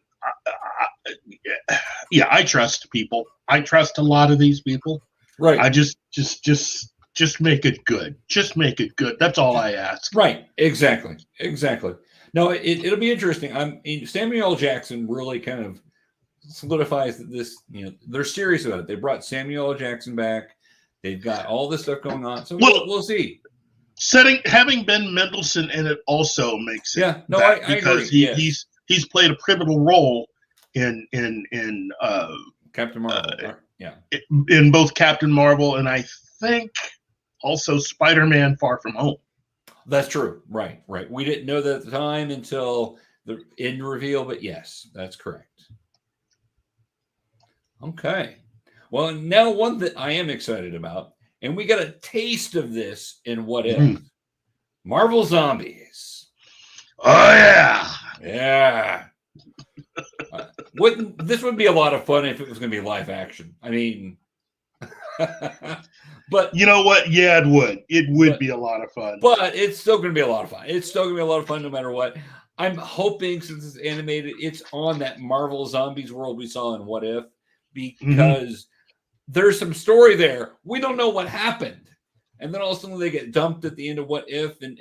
I trust people. I trust a lot of these people. Right. I just make it good. Just make it good. That's all I ask. Right. Exactly. No, it'll be interesting. Samuel L. Jackson really kind of solidifies that this, they're serious about it. They brought Samuel L. Jackson back. They've got all this stuff going on. So we'll see. Having Ben Mendelsohn in it also makes it. Yeah, no, I agree. He's played a pivotal role in Captain Marvel. In both Captain Marvel and I think also Spider-Man: Far From Home. That's true. Right. We didn't know that at the time until the end reveal, but yes, that's correct. Okay. Well, now one that I am excited about, and we got a taste of this in What If. Marvel Zombies. Oh, yeah. Yeah. This would be a lot of fun if it was going to be live action. I mean, but you know what? Yeah, it would. It would be a lot of fun. But it's still going to be a lot of fun. It's still going to be a lot of fun no matter what. I'm hoping, since it's animated, it's on that Marvel Zombies world we saw in What If, because there's some story there. We don't know what happened. and then all of a sudden they get dumped at the end of What If, and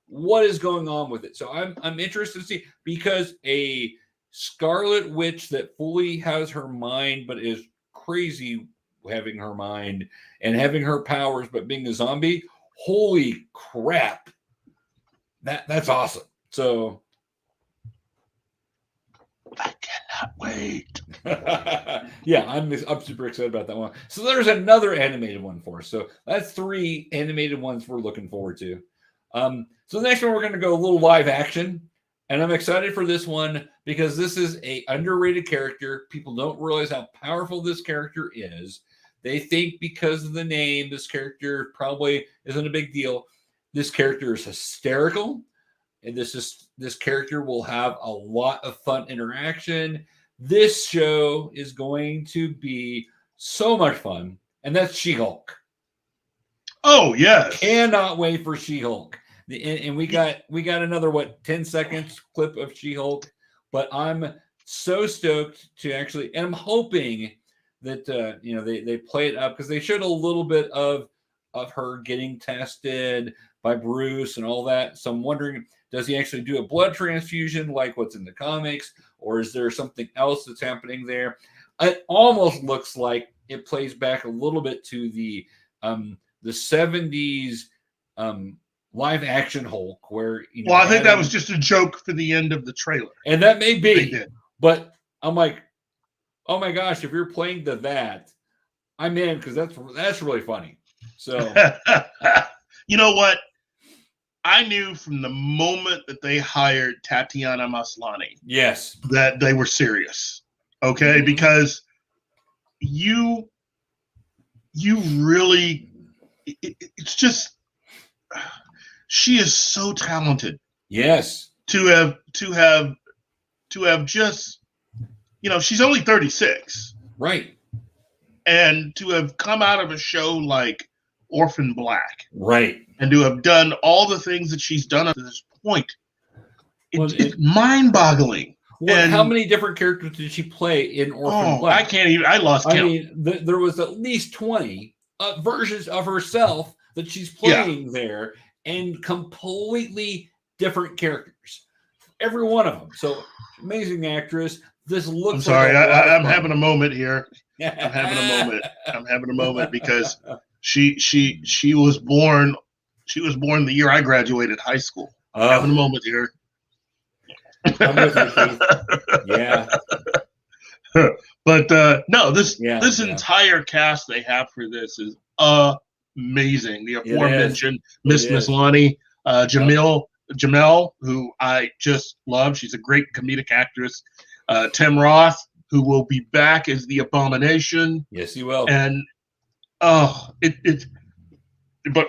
what is going on with it. So I'm interested to see, because a Scarlet Witch that fully has her mind but is crazy having her mind and having her powers but being a zombie, holy crap, that's awesome. So I cannot wait. yeah, I'm super excited about that one. So there's another animated one for us. So that's 3 animated ones we're looking forward to. So the next one, we're going to go a little live action, and I'm excited for this one because this is a underrated character. People don't realize how powerful this character is. They think because of the name, this character probably isn't a big deal. This character is hysterical, and this character will have a lot of fun interaction. This show is going to be so much fun, and that's SheHulk. Oh yes, Cannot wait for SheHulk. And we got another 10 seconds clip of SheHulk, but I'm so stoked to actually, and I'm hoping that they play it up, because they showed a little bit of her getting tested by Bruce and all that. So I'm wondering, does he actually do a blood transfusion like what's in the comics, or is there something else that's happening there? It almost looks like it plays back a little bit to the 70s live action Hulk, where well, I think that was just a joke for the end of the trailer, and that may be. But I'm like, oh my gosh, if you're playing to that, I'm in, because that's really funny. So you know what? I knew from the moment that they hired Tatiana Maslany, yes, that they were serious. Okay, because you really, it's just, she is so talented. Yes, to have just, she's only 36, right, and to have come out of a show like Orphan Black, right, and to have done all the things that she's done up to this point, it's mind-boggling. Well, and how many different characters did she play in Orphan Black? I can't even. I lost count. I mean, there was at least 20 versions of herself that she's playing there, and completely different characters, every one of them. So amazing actress. This looks. I'm sorry, like I'm having a moment here. I'm having a moment because she was born. She was born the year I graduated high school. Having a moment here. I'm with you, Keith. Yeah. But no, this entire cast they have for this is amazing. The aforementioned Miss Maslany, Jamel, who I just love. She's a great comedic actress. Tim Roth, who will be back as the Abomination. Yes, he will. And but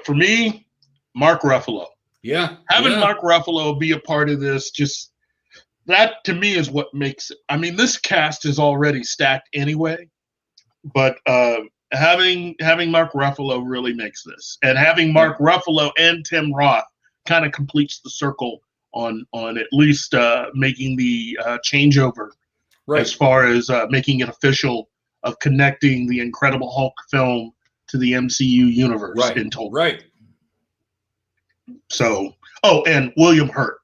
for me, Mark Ruffalo. Yeah. Having Mark Ruffalo be a part of this, just that to me is what makes it. I mean, this cast is already stacked anyway, but having Mark Ruffalo really makes this, and having Mark Ruffalo and Tim Roth kind of completes the circle on at least making the changeover, as far as making it official of connecting the Incredible Hulk film to the MCU universe in total. Right. So, and William Hurt.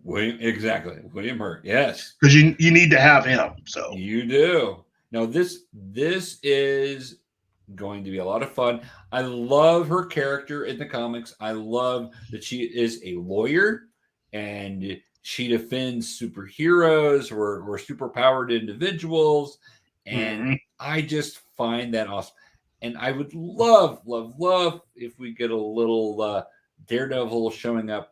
William Hurt, yes. Because you need to have him. So you do. Now this is going to be a lot of fun. I love her character in the comics. I love that she is a lawyer and she defends superheroes or superpowered individuals. And I just find that awesome. And I would love if we get a little Daredevil showing up,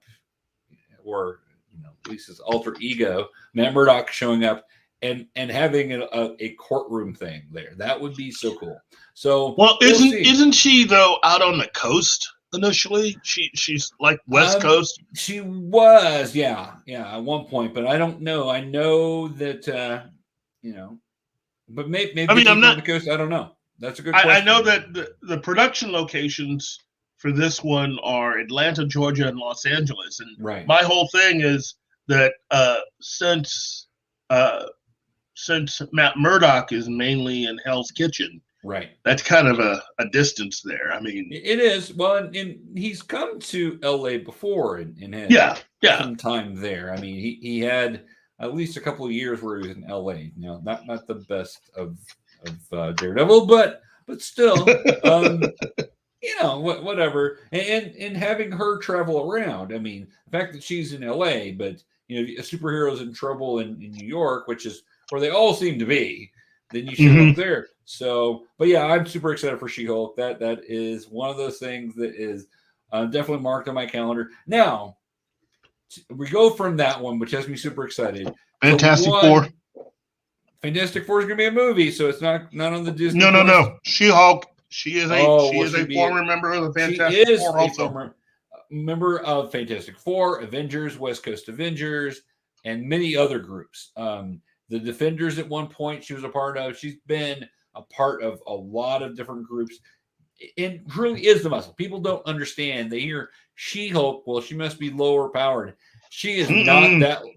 or at least his alter ego, Matt Murdock, showing up and having a courtroom thing there. That would be so cool. So isn't she though out on the coast initially? She's like West Coast. She was, yeah, at one point, but I don't know. I know that but maybe I mean, I'm not on the coast. I don't know. That's a good question. I know that the production locations for this one are Atlanta, Georgia, and Los Angeles. And my whole thing is that since Matt Murdock is mainly in Hell's Kitchen, Right. That's kind of a distance there. I mean, it is. Well, and he's come to LA before and had yeah. some time there. I mean, he had at least a couple of years where he was in LA. You know, not the best of Daredevil, but still, you know, whatever. And having her travel around. I mean, the fact that she's in LA, but you know, a superhero's in trouble in New York, which is where they all seem to be, then you show up there. So, but yeah, I'm super excited for She-Hulk. That is one of those things that is definitely marked on my calendar. Now, we go from that one, which has me super excited. Fantastic Four. Fantastic Four is going to be a movie, so it's not on the Disney. No. She-Hulk. She is a former member of the Fantastic Four. Also, former member of Fantastic Four, Avengers, West Coast Avengers, and many other groups. The Defenders at one point she was a part of. She's been a part of a lot of different groups. And really is the muscle. People don't understand. They hear She-Hulk. Well, she must be lower powered. She is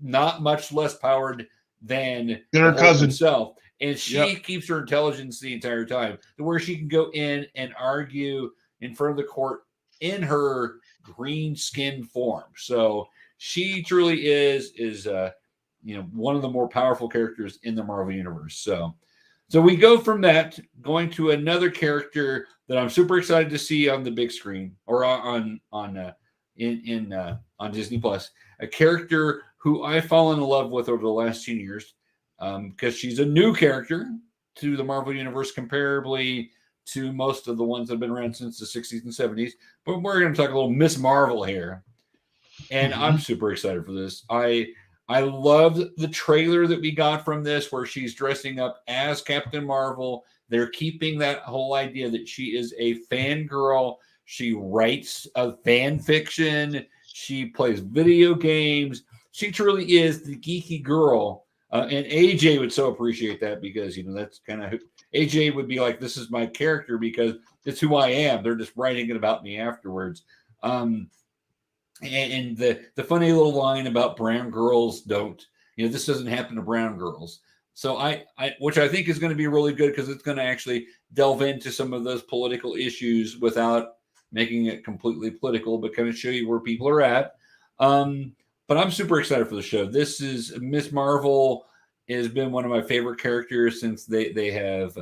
not much less powered than her cousin herself. And she keeps her intelligence the entire time to where she can go in and argue in front of the court in her green skin form. So she truly is you know, one of the more powerful characters in the Marvel Universe. So we go from that going to another character that I'm super excited to see on the big screen or on Disney Plus. A character who I've fallen in love with over the last 2 years because she's a new character to the Marvel Universe comparably to most of the ones that have been around since the 60s and 70s. But we're going to talk a little Miss Marvel here. And I'm super excited for this. I loved the trailer that we got from this where she's dressing up as Captain Marvel. They're keeping that whole idea that she is a fangirl. She writes a fan fiction. She plays video games. She truly is the geeky girl. And AJ would so appreciate that because, you know, that's kind of AJ would be like, this is my character because it's who I am. They're just writing it about me afterwards. And the funny little line about brown girls don't, you know, this doesn't happen to brown girls. So I which I think is going to be really good because it's going to actually delve into some of those political issues without making it completely political, but kind of show you where people are at. But I'm super excited for the show. This is Miss Marvel has been one of my favorite characters since they have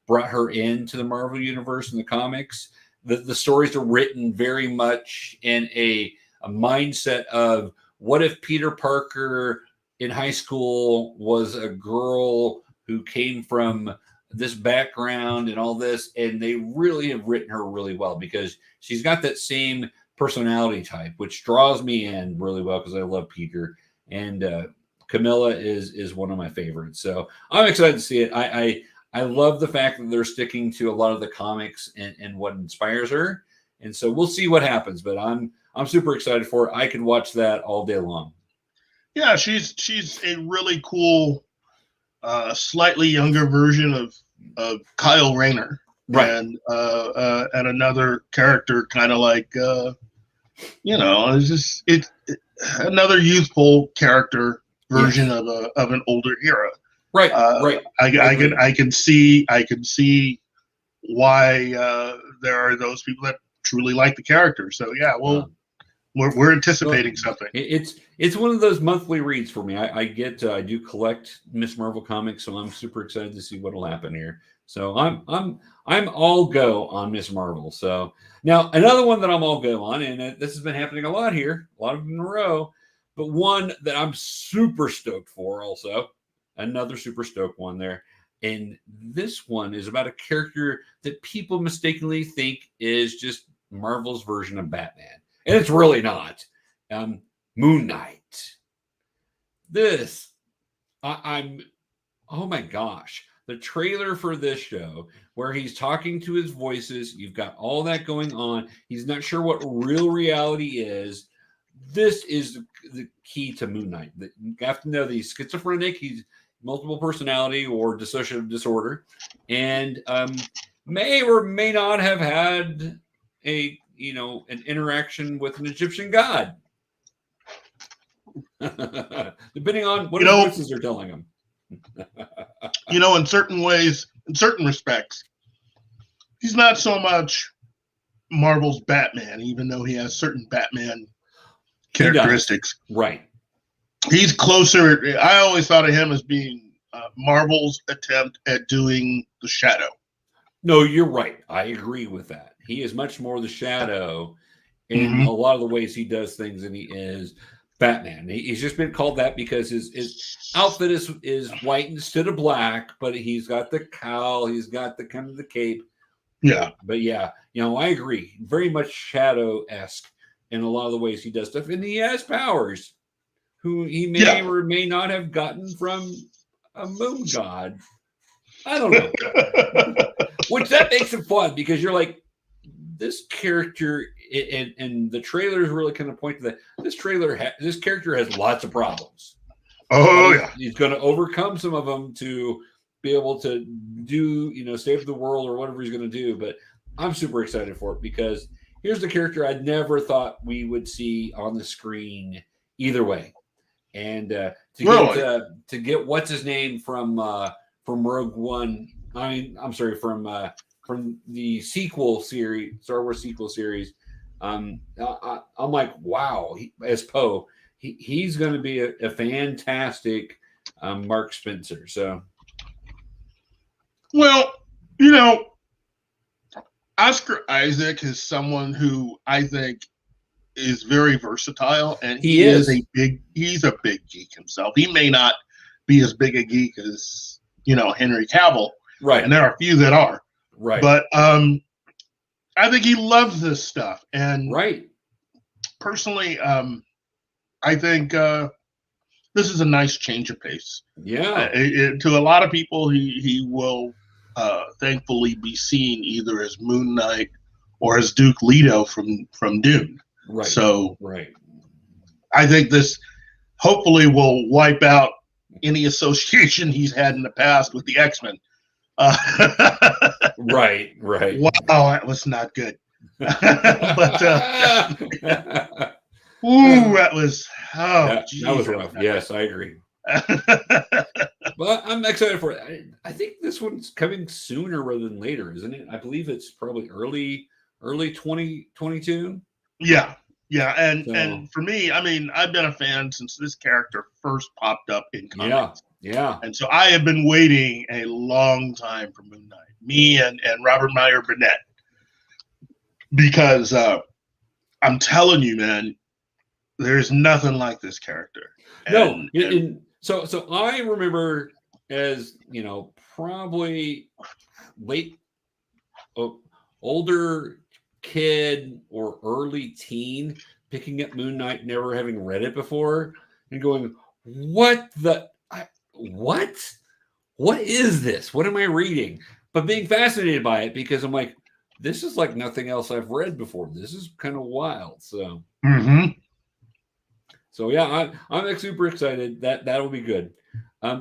brought her into the Marvel Universe in the comics. The stories are written very much in a mindset of what if Peter Parker in high school was a girl who came from this background and all this, and they really have written her really well because she's got that same personality type, which draws me in really well because I love Peter, and Camilla is one of my favorites. So I'm excited to see it. I love the fact that they're sticking to a lot of the comics and what inspires her, and so we'll see what happens. But I'm super excited for it. I could watch that all day long. Yeah, she's a really cool, slightly younger version of Kyle Rayner, right? And another character, kind of like you know, it's another youthful character version of an older era. Right, right. I can see why there are those people that truly like the character. So yeah, well. We're anticipating something. It's one of those monthly reads for me. I do collect Miss Marvel comics, so I'm super excited to see what'll happen here. So I'm all go on Miss Marvel. So now another one that I'm all go on, and this has been happening a lot here, a lot of them in a row, but one that I'm super stoked for also, another super stoked one there. And this one is about a character that people mistakenly think is just Marvel's version of Batman. And it's really not. Moon Knight. I'm oh my gosh. The trailer for this show where he's talking to his voices, you've got all that going on. He's not sure what real reality is. This is the key to Moon Knight. You have to know that he's schizophrenic, he's multiple personality or dissociative disorder, and may or may not have had an interaction with an Egyptian god. Depending on what his voices are telling him. In certain ways, in certain respects, he's not so much Marvel's Batman, even though he has certain Batman characteristics. Right. He's closer. I always thought of him as being Marvel's attempt at doing the Shadow. No, you're right. I agree with that. He is much more the Shadow in a lot of the ways he does things than he is Batman. He's just been called that because his outfit is white instead of black, but he's got the cowl, he's got the kind of the cape. Yeah. But yeah, I agree. Very much Shadow-esque in a lot of the ways he does stuff. And he has powers who he may or may not have gotten from a moon god. I don't know. Which that makes it fun because you're like, this character, and the trailers really kind of point to that. This character has lots of problems. Oh, yeah. He's going to overcome some of them to be able to do, save the world or whatever he's going to do. But I'm super excited for it because here's the character I never thought we would see on the screen either way. And to get what's his name from Rogue One. I mean, I'm sorry, from the sequel series, Star Wars sequel series. I'm like, wow, as Poe, he's going to be a fantastic Mark Spencer. So, well, Oscar Isaac is someone who I think is very versatile, and he's a big geek himself. He may not be as big a geek as Henry Cavill, right? And there are a few that are, right. But I think he loves this stuff, and personally, I think this is a nice change of pace. Yeah, to a lot of people, he will thankfully be seen either as Moon Knight or as Duke Leto from Dune. Right. So right. I think this hopefully will wipe out any association he's had in the past with the X-Men. Right. Wow, that was not good. But that was that was rough. Yes, I agree. But I'm excited for it. I think this one's coming sooner rather than later, isn't it? I believe it's probably early 2022. Yeah, and for me, I mean, I've been a fan since this character first popped up in comics. Yeah. And so I have been waiting a long time for Moon Knight. Me and Robert Meyer Burnett, because I'm telling you, man, there's nothing like this character. So I remember as probably older kid or early teen picking up Moon Knight, never having read it before, and going, what is this? What am I reading? But being fascinated by it because I'm like, this is like nothing else I've read before. This is kind of wild. So, So yeah, I'm like super excited. That'll be good.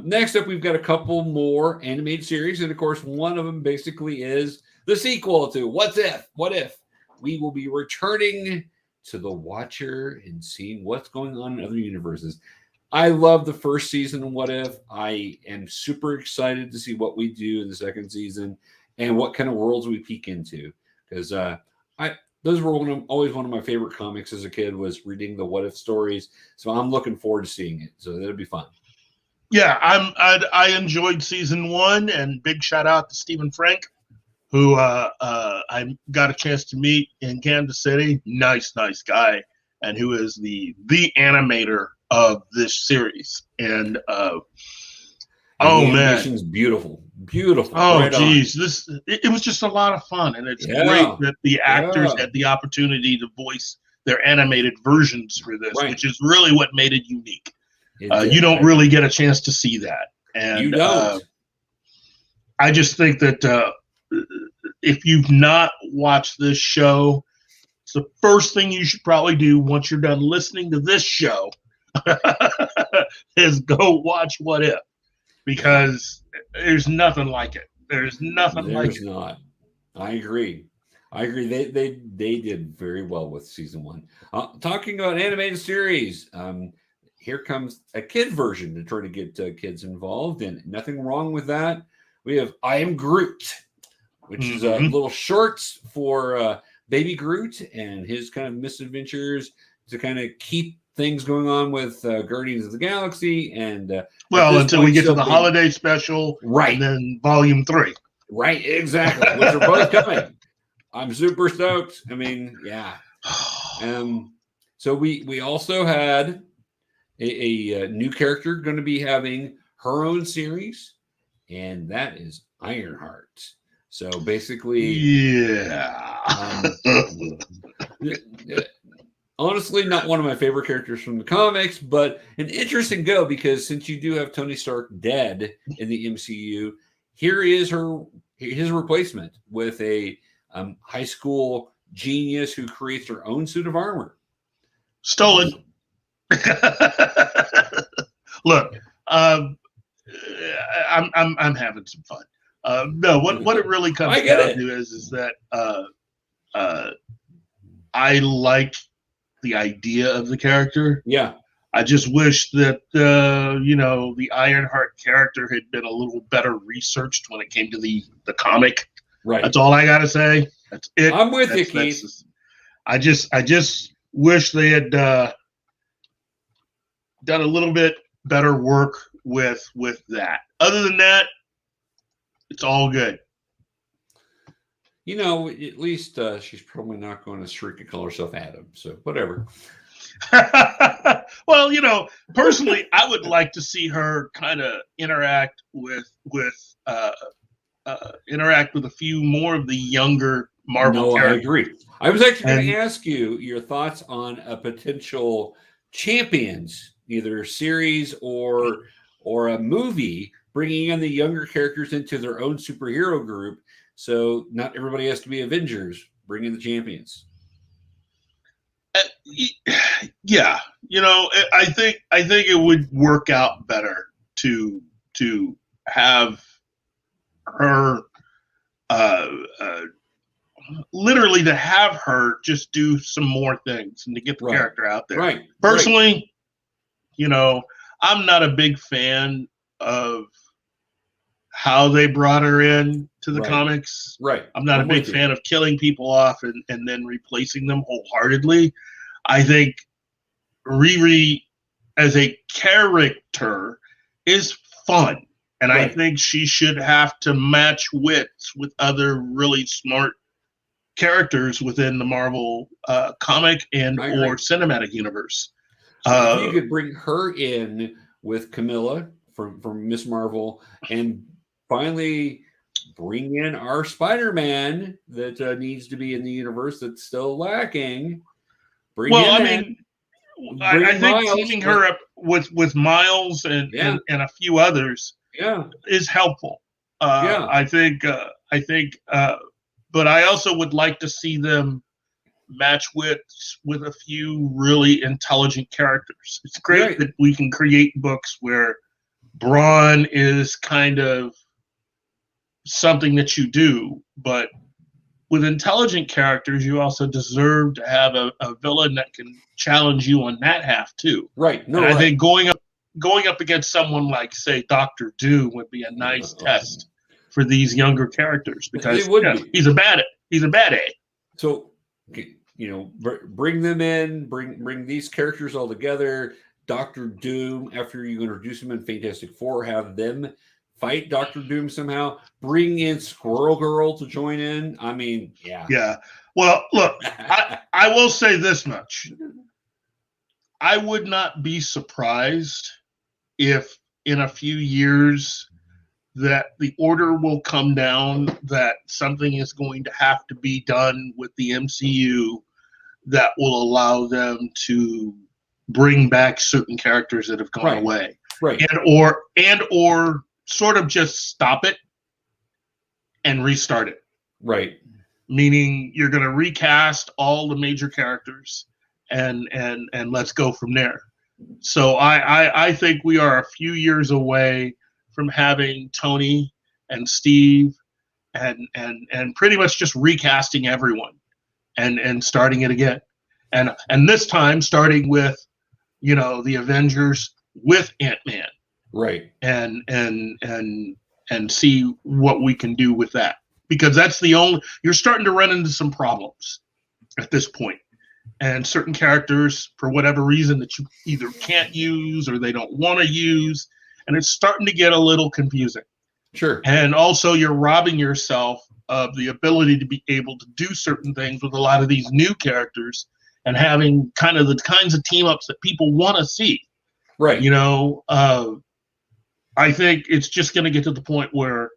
Next up, we've got a couple more animated series, and of course, one of them basically is the sequel to What If. We will be returning to the Watcher and seeing what's going on in other universes. I love the first season of What If. I am super excited to see what we do in the second season and what kind of worlds we peek into. Because those were always one of my favorite comics as a kid, was reading the What If stories. So I'm looking forward to seeing it. So that'll be fun. Yeah, I enjoyed season 1, and big shout out to Stephen Frank, who I got a chance to meet in Kansas City. Nice guy, and who is the animator of this series. And the animation's beautiful. Oh geez, it was just a lot of fun, and it's great that the actors had the opportunity to voice their animated versions for this, which is really what made it unique. You don't really get a chance to see that, and you don't. I just think that if you've not watched this show, it's the first thing you should probably do once you're done listening to this show is go watch What If, because there's nothing like it. There's nothing like it. There's not. I agree. They did very well with season 1. Talking about animated series, here comes a kid version to try to get kids involved, and nothing wrong with that. We have I Am Groot. which is little shorts for Baby Groot and his kind of misadventures to kind of keep things going on with Guardians of the Galaxy. And until we get to the holiday special, right? And then Volume 3, right? Exactly, which are both coming. I'm super stoked. I mean, yeah. So we also had a new character going to be having her own series, and that is Ironheart. So basically, yeah. Honestly, not one of my favorite characters from the comics, but an interesting go, because since you do have Tony Stark dead in the MCU, here is his replacement with a high school genius who creates her own suit of armor. Stolen. Look, I'm having some fun. No, what it really comes down to is that I like the idea of the character. Yeah. I just wish that the Ironheart character had been a little better researched when it came to the comic. Right. That's all I gotta say. That's it. I'm with you, Keith. I just wish they had done a little bit better work with that. Other than that, it's all good. At least she's probably not going to shriek and call herself Adam. So whatever. Well, personally, I would like to see her kind of interact with a few more of the younger Marvel characters. I agree. I was actually going to ask you your thoughts on a potential Champions, either series or a movie, bringing in the younger characters into their own superhero group. So not everybody has to be Avengers. Bring in the Champions. Yeah, I think it would work out better to have her literally to have her just do some more things and to get the character out there. Right. Personally, I'm not a big fan of how they brought her in to the comics. Right. I'm not a big fan of killing people off and then replacing them wholeheartedly. I think Riri as a character is fun. And I think she should have to match wits with other really smart characters within the Marvel comic and or cinematic universe. If you could bring her in with Camilla from Miss Marvel and finally bring in our SpiderMan that needs to be in the universe that's still lacking. I think teaming her up with Miles and a few others is helpful. I think, but I also would like to see them match with a few really intelligent characters. It's great that we can create books where brawn is kind of something that you do, but with intelligent characters, you also deserve to have a villain that can challenge you on that half too. Right. I think going up against someone like, say, Dr. Doom would be a nice test for these younger characters because he's a bad A. So, bring them in, bring these characters all together. Dr. Doom, after you introduce him in Fantastic Four, have them fight Dr. Doom somehow. Bring in Squirrel Girl to join in. I mean, yeah. Well, look, I will say this much. I would not be surprised if in a few years that the order will come down that something is going to have to be done with the MCU that will allow them to bring back certain characters that have gone away. Right. And or sort of just stop it and restart it. Right. Meaning you're going to recast all the major characters and let's go from there. So I think we are a few years away from having Tony and Steve and pretty much just recasting everyone and starting it again. And this time starting with, the Avengers with Ant-Man. Right. And see what we can do with that. because that's the only, you're starting to run into some problems at this point. And certain characters, for whatever reason, that you either can't use or they don't want to use, and it's starting to get a little confusing. Sure. And also, you're robbing yourself of the ability to be able to do certain things with a lot of these new characters and having kind of the kinds of team ups that people want to see. Right. You know, I think it's just going to get to the point where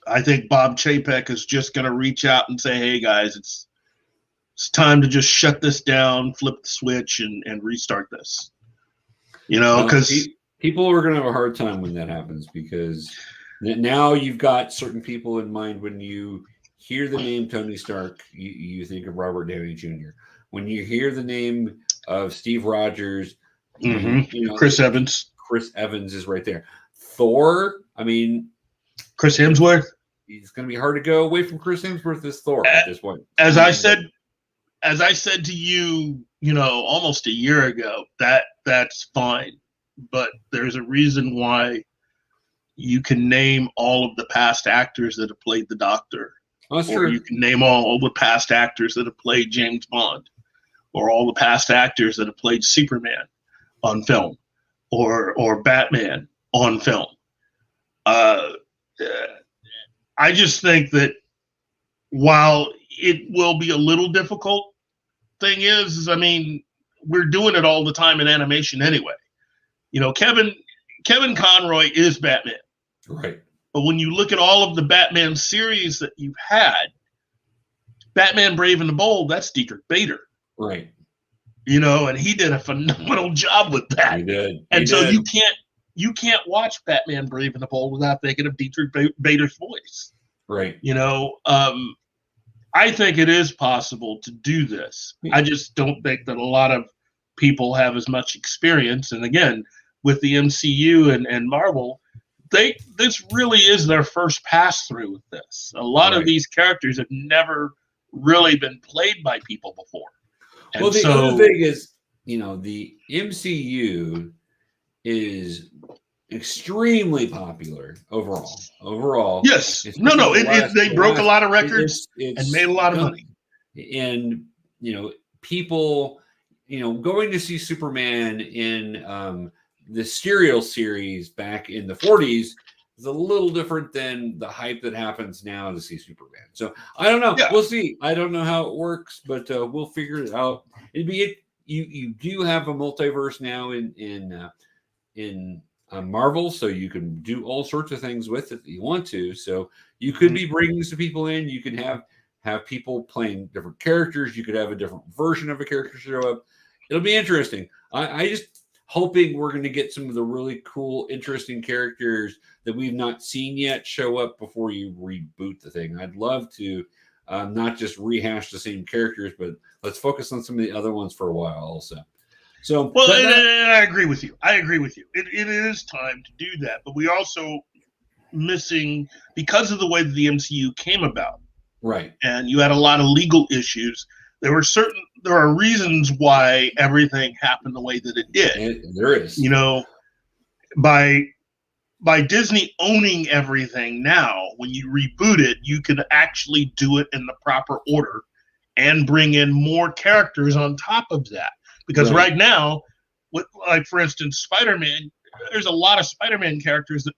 I think Bob Chapek is just going to reach out and say, hey, guys, it's time to just shut this down, flip the switch, and restart this. You know, because people are going to have a hard time when that happens, because now you've got certain people in mind. When you hear the name Tony Stark, you think of Robert Downey Jr. When you hear the name of Steve Rogers, you know, Chris Evans. Chris Evans is right there. Thor, I mean, Chris Hemsworth. It's going to be hard to go away from Chris Hemsworth as Thor at this point. As I said to you, you know, almost a year ago, that's fine. But there's a reason why you can name all of the past actors that have played the Doctor. That's or true. You can name all the past actors that have played James Bond, or all the past actors that have played Superman on film, or Batman on film. I just think that while it will be a little difficult, thing is I mean, we're doing it all the time in animation anyway. You know, Kevin Conroy is Batman. Right. But when you look at all of the Batman series that you've had, Batman Brave and the Bold, that's Dietrich Bader. Right. You know, and he did a phenomenal job with that. He did. And so you can't watch Batman Brave and the Bold without thinking of Dietrich Bader's voice. Right. You know, I think it is possible to do this. I just don't think that a lot of people have as much experience. And again, with the MCU and Marvel, this really is their first pass through with this. A lot of these characters have never really been played by people before. And well, the other thing is, you know, the MCU is extremely popular overall. Yes. No. They broke a lot of records and made a lot of money. And, you know, people, you know, going to see Superman in the serial series back in the 40s is a little different than the hype that happens now to see Superman. So I don't know. Yeah. We'll see. I don't know how it works, but we'll figure it out. You do have a multiverse now in Marvel, so you can do all sorts of things with it that you want to. So you could be bringing some people in. You can have people playing different characters. You could have a different version of a character show up. It'll be interesting. I just hoping we're going to get some of the really cool, interesting characters that we've not seen yet show up before you reboot the thing. I'd love to not just rehash the same characters, but let's focus on some of the other ones for a while also. So, well, I agree with you. It is time to do that, but we also missing, because of the way that the MCU came about. Right. And you had a lot of legal issues. There are reasons why everything happened the way that it did. There is. You know, by Disney owning everything now, when you reboot it, you can actually do it in the proper order and bring in more characters on top of that. Because right now, like for instance, Spider-Man, there's a lot of Spider-Man characters that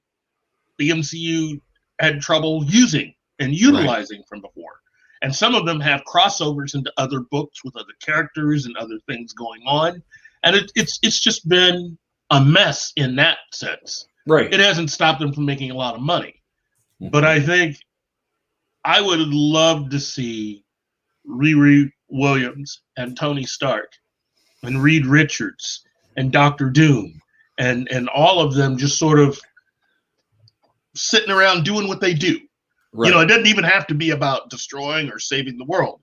the MCU had trouble using and utilizing from before. And some of them have crossovers into other books with other characters and other things going on. And it's just been a mess in that sense. Right. It hasn't stopped them from making a lot of money. But I think I would love to see Riri Williams and Tony Stark and Reed Richards and Dr. Doom and all of them just sort of sitting around doing what they do. Right. You know, it doesn't even have to be about destroying or saving the world.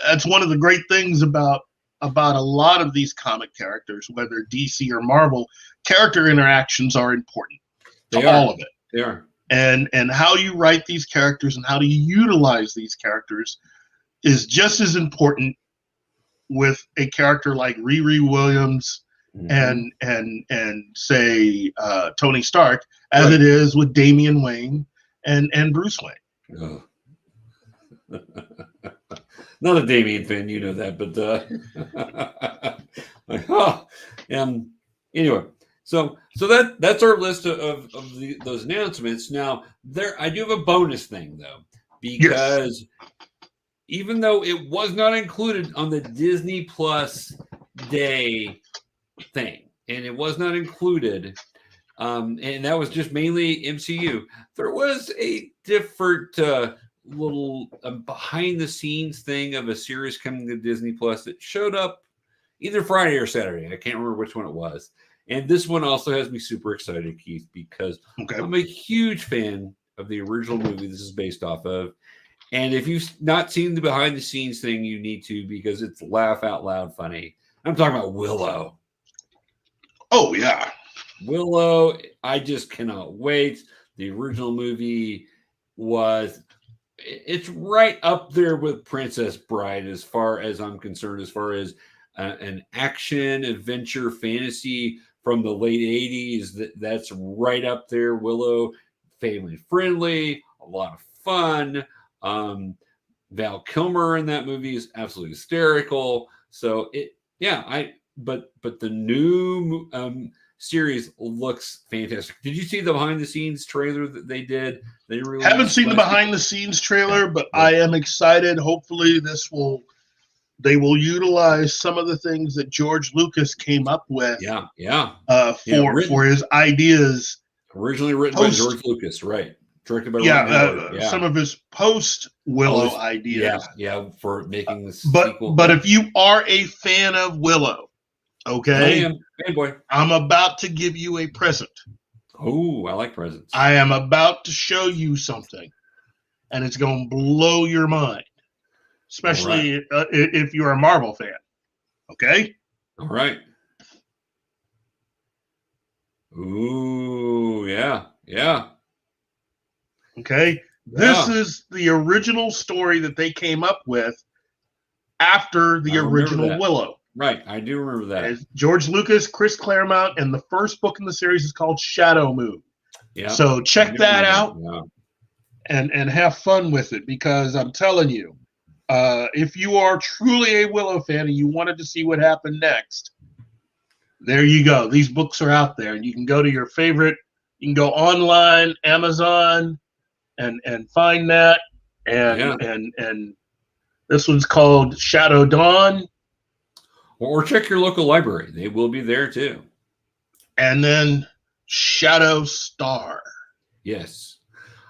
That's one of the great things about a lot of these comic characters, whether DC or Marvel. Character interactions are important to all of it. They are. And how you write these characters and how to utilize these characters is just as important with a character like Riri Williams and say Tony Stark as it is with Damian Wayne and Bruce Wayne. Oh. Not a Damien fan, you know that, but like, oh, anyway, so that's our list of those announcements. Now, I do have a bonus thing though, because even though it was not included on the Disney Plus Day thing, and it was not included, and that was just mainly MCU, there was a different little behind the scenes thing of a series coming to Disney Plus that showed up either Friday or Saturday. I can't remember which one it was. And this one also has me super excited, Keith, because I'm a huge fan of the original movie this is based off of. And if you've not seen the behind the scenes thing, you need to, because it's laugh out loud funny. I'm talking about Willow. Oh, yeah. Willow, I just cannot wait. The original movie it's right up there with Princess Bride as far as I'm concerned, as far as an action, adventure, fantasy from the late 80s. That's right up there. Willow, family friendly, a lot of fun. Val Kilmer in that movie is absolutely hysterical. So but the new series looks fantastic. Did you see the behind the scenes trailer that they did? They released. Haven't seen the behind the scenes trailer, but I am excited. Hopefully they will utilize some of the things that George Lucas came up with. For his ideas. Originally written by George Lucas, right? Directed by some of his post Willow ideas. For making this sequel. But if you are a fan of Willow, okay, I am fanboy. I'm about to give you a present. Oh, I like presents. I am about to show you something, and it's going to blow your mind, especially if you're a Marvel fan. Okay? All right. Ooh, yeah. Okay? This is the original story that they came up with after the original Willow. Right, I do remember that. It's George Lucas, Chris Claremont, and the first book in the series is called Shadow Moon. Yeah. So check that out and have fun with it, because I'm telling you, if you are truly a Willow fan and you wanted to see what happened next, there you go. These books are out there, and you can go to your favorite. You can go online, Amazon, and find that. And this one's called Shadow Dawn. Or check your local library. They will be there too. And then Shadow Star. Yes.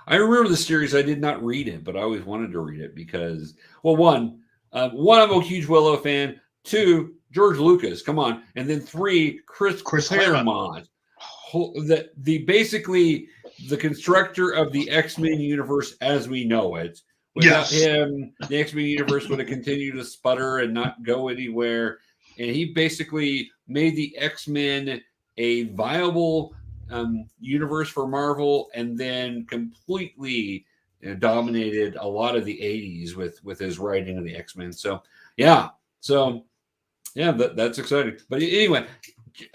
I remember the series. I did not read it, but I always wanted to read it because, well, one, I'm a huge Willow fan. 2, George Lucas. Come on. And then 3, Chris Claremont. Basically the constructor of the XMen universe as we know it. Without him, the X-Men universe would have continued to sputter and not go anywhere. And he basically made the X-Men a viable universe for Marvel, and then completely dominated a lot of the 80s with his writing of the X-Men. That's exciting. But anyway,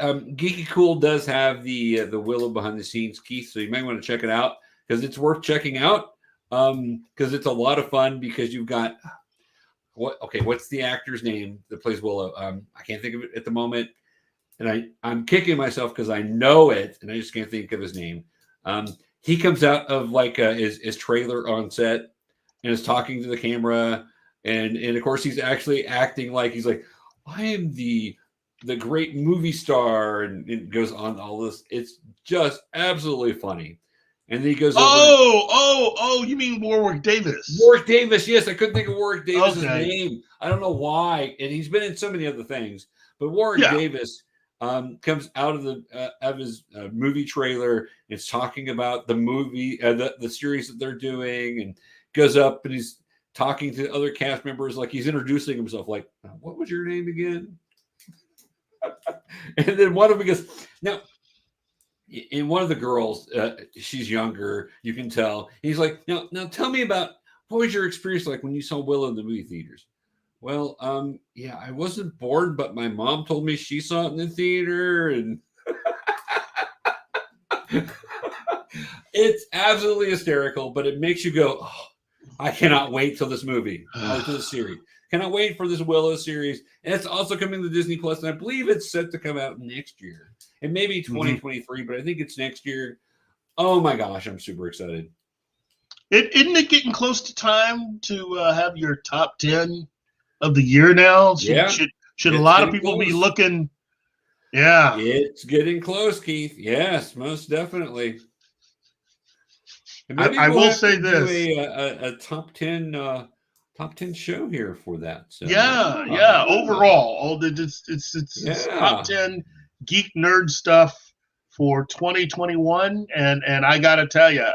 GeekyKOOL does have the Willow behind the scenes, Keith, so you might want to check it out, because it's worth checking out. Because it's a lot of fun, because you've got what's the actor's name that plays Willow? I can't think of it at the moment, and I'm kicking myself because I know it and I just can't think of his name. He comes out of like his trailer on set and is talking to the camera, and of course he's actually acting like he's like, I am the great movie star, and it goes on all this. It's just absolutely funny. And then he goes over. You mean Warwick Davis? Warwick Davis, yes. I couldn't think of Warwick Davis's name. I don't know why. And he's been in so many other things. But Warwick Davis comes out of his movie trailer. And is talking about the movie, the series that they're doing, and goes up and he's talking to other cast members, like he's introducing himself. Like, what was your name again? And then one of them goes, now. And one of the girls, she's younger, you can tell. He's like, now tell me about, what was your experience like when you saw Willow in the movie theaters? Well, I wasn't born, but my mom told me she saw it in the theater, and it's absolutely hysterical, but it makes you go, oh, I cannot wait till this movie or to the series. Cannot wait for this Willow series. And it's also coming to Disney Plus, and I believe it's set to come out next year. It may be 2023, but I think it's next year. Oh my gosh, I'm super excited. Isn't it getting close to time to have your top 10 of the year now? Should a lot of people be looking? Yeah. It's getting close, Keith. Yes, most definitely. I will say this: a top 10 show here for that. So, yeah. Overall, it's top 10 geek nerd stuff for 2021, and I got to tell you,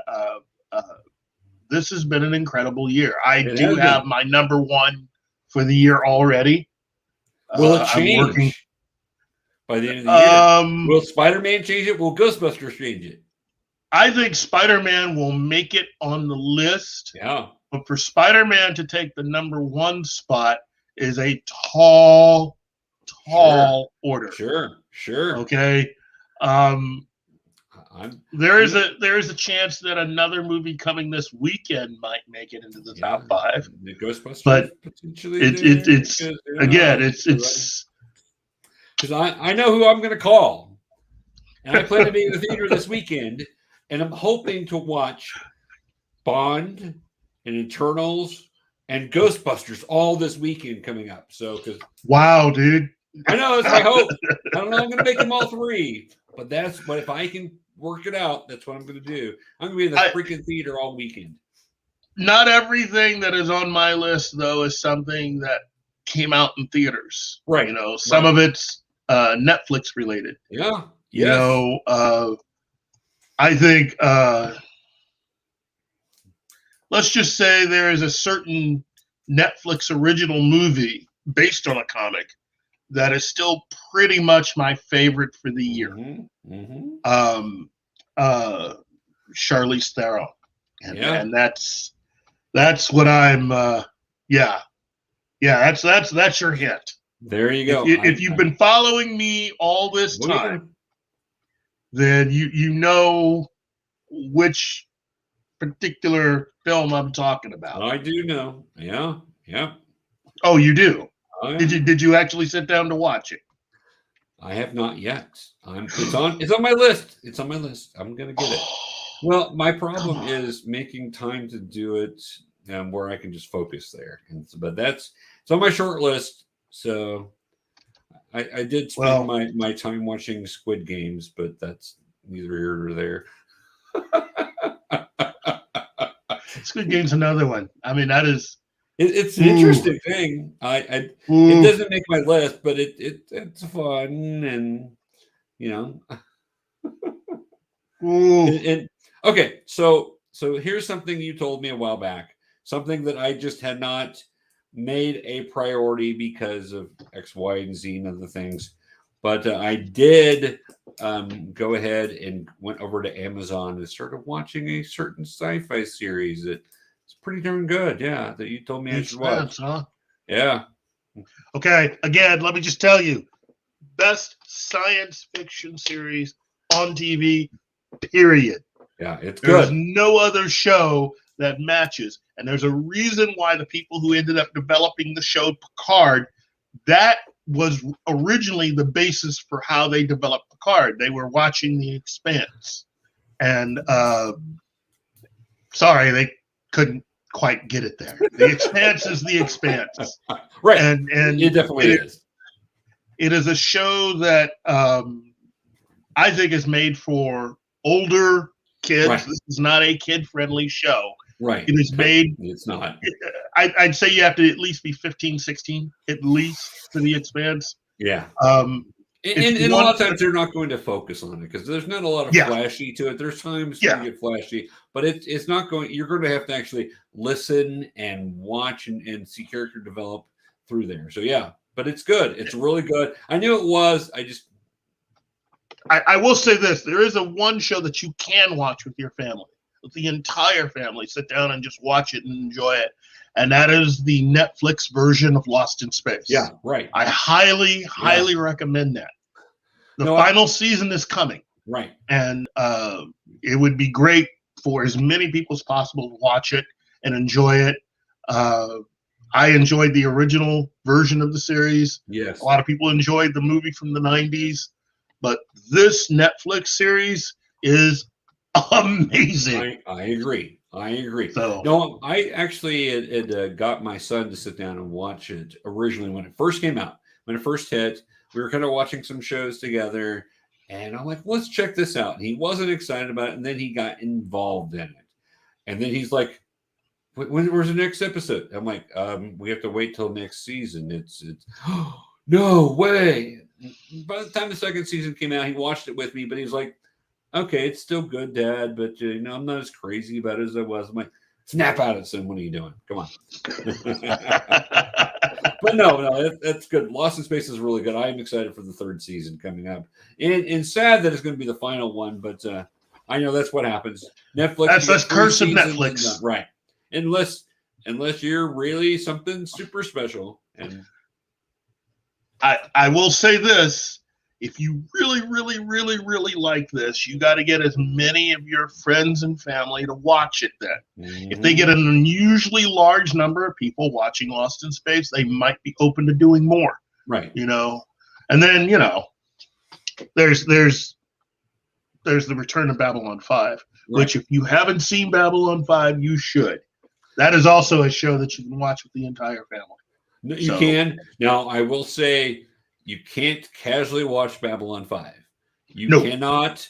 this has been an incredible year. I do have my number one for the year already. Will it change by the end of the year? Will Spider-Man change it? Will Ghostbusters change it? I think Spider-Man will make it on the list. Yeah. But for Spider-Man to take the number one spot is a tall order. Sure. Okay. There is a chance that another movie coming this weekend might make it into the top 5. The Ghostbusters, but potentially. It's because I know who I'm going to call, and I plan to be in the theater this weekend, and I'm hoping to watch Bond and Eternals and Ghostbusters all this weekend coming up. So, wow, dude, I know it's my hope. I don't know. I'm going to make them all 3, but if I can work it out, that's what I'm going to do. I'm going to be in the freaking theater all weekend. Not everything that is on my list, though, is something that came out in theaters. Right. Some of it's Netflix related. Yeah. I think let's just say there is a certain Netflix original movie based on a comic that is still pretty much my favorite for the year. Charlize Theron, and that's what I'm. That's your hint. There you go. If you've been following me all this time, then you know which particular film I'm talking about. I do know. Yeah. Oh, you do? Oh, yeah. Did you actually sit down to watch it? I have not yet. It's on my list. It's on my list. I'm gonna get it. Well, my problem is making time to do it where I can just focus there. But it's on my short list. So I did spend my time watching Squid Games, but that's neither here nor there. Squid Game's another one. I mean, that is. It's an interesting thing. It doesn't make my list, but it's fun, and okay. So here's something you told me a while back. Something that I just had not made a priority because of X, Y, and Z and other things. But I did go ahead and went over to Amazon and started watching a certain sci-fi series that it's pretty darn good. Yeah, that you told me I should watch. Huh? Yeah. Okay. Again, let me just tell you, best science fiction series on TV. Period. Yeah, it's There's good. no other show that matches, and there's a reason why the people who ended up developing the show Picard, that was originally the basis for how they developed Picard. They were watching The Expanse, and sorry, they couldn't quite get it there. The Expanse is The Expanse, Right? And it definitely is. It is a show that I think is made for older kids. Right. This is not a kid-friendly show. Right. It is made. It's not. I'd say you have to at least be 15, 16, at least, for The Expanse. Yeah. And a lot of times they're not going to focus on it because there's not a lot of flashy to it. There's times you get flashy, but it's not going. You're going to have to actually listen and watch and see character develop through there. So yeah, but it's good. It's really good. I knew it was. I will say this: there is one show that you can watch with your family, with the entire family. Sit down and just watch it and enjoy it, and that is the Netflix version of Lost in Space. Yeah, right. I highly recommend that. The final season is coming. Right. And it would be great for as many people as possible to watch it. and enjoy it. I enjoyed the original version of the series. Yes. A lot of people enjoyed the movie from the 90s, but this Netflix series is amazing. I agree. I agree. So, no, I actually had got my son to sit down and watch it originally when it first came out. When it first hit, we were kind of watching some shows together, and I'm like, let's check this out. And he wasn't excited about it, and then he got involved in it. And then he's like, where's the next episode? I'm like, we have to wait till next season. It's no way. By the time the second season came out, he watched it with me, but he's like, okay, it's still good, Dad, but I'm not as crazy about it as I was. I'm like, snap out of it, son. What are you doing? Come on. But no, that's good. Lost in Space is really good. I am excited for the third season coming up, and sad that it's going to be the final one. But I know that's what happens. Netflix. That's curse of Netflix, right? Unless you're really something super special. And I will say this. If you really, really, really, really like this, you got to get as many of your friends and family to watch it then. Mm-hmm. If they get an unusually large number of people watching Lost in Space, they might be open to doing more. Right. And then, there's the Return of Babylon 5, right, which if you haven't seen Babylon 5, you should. That is also a show that you can watch with the entire family. You can. Now, I will say, you can't casually watch Babylon 5. You cannot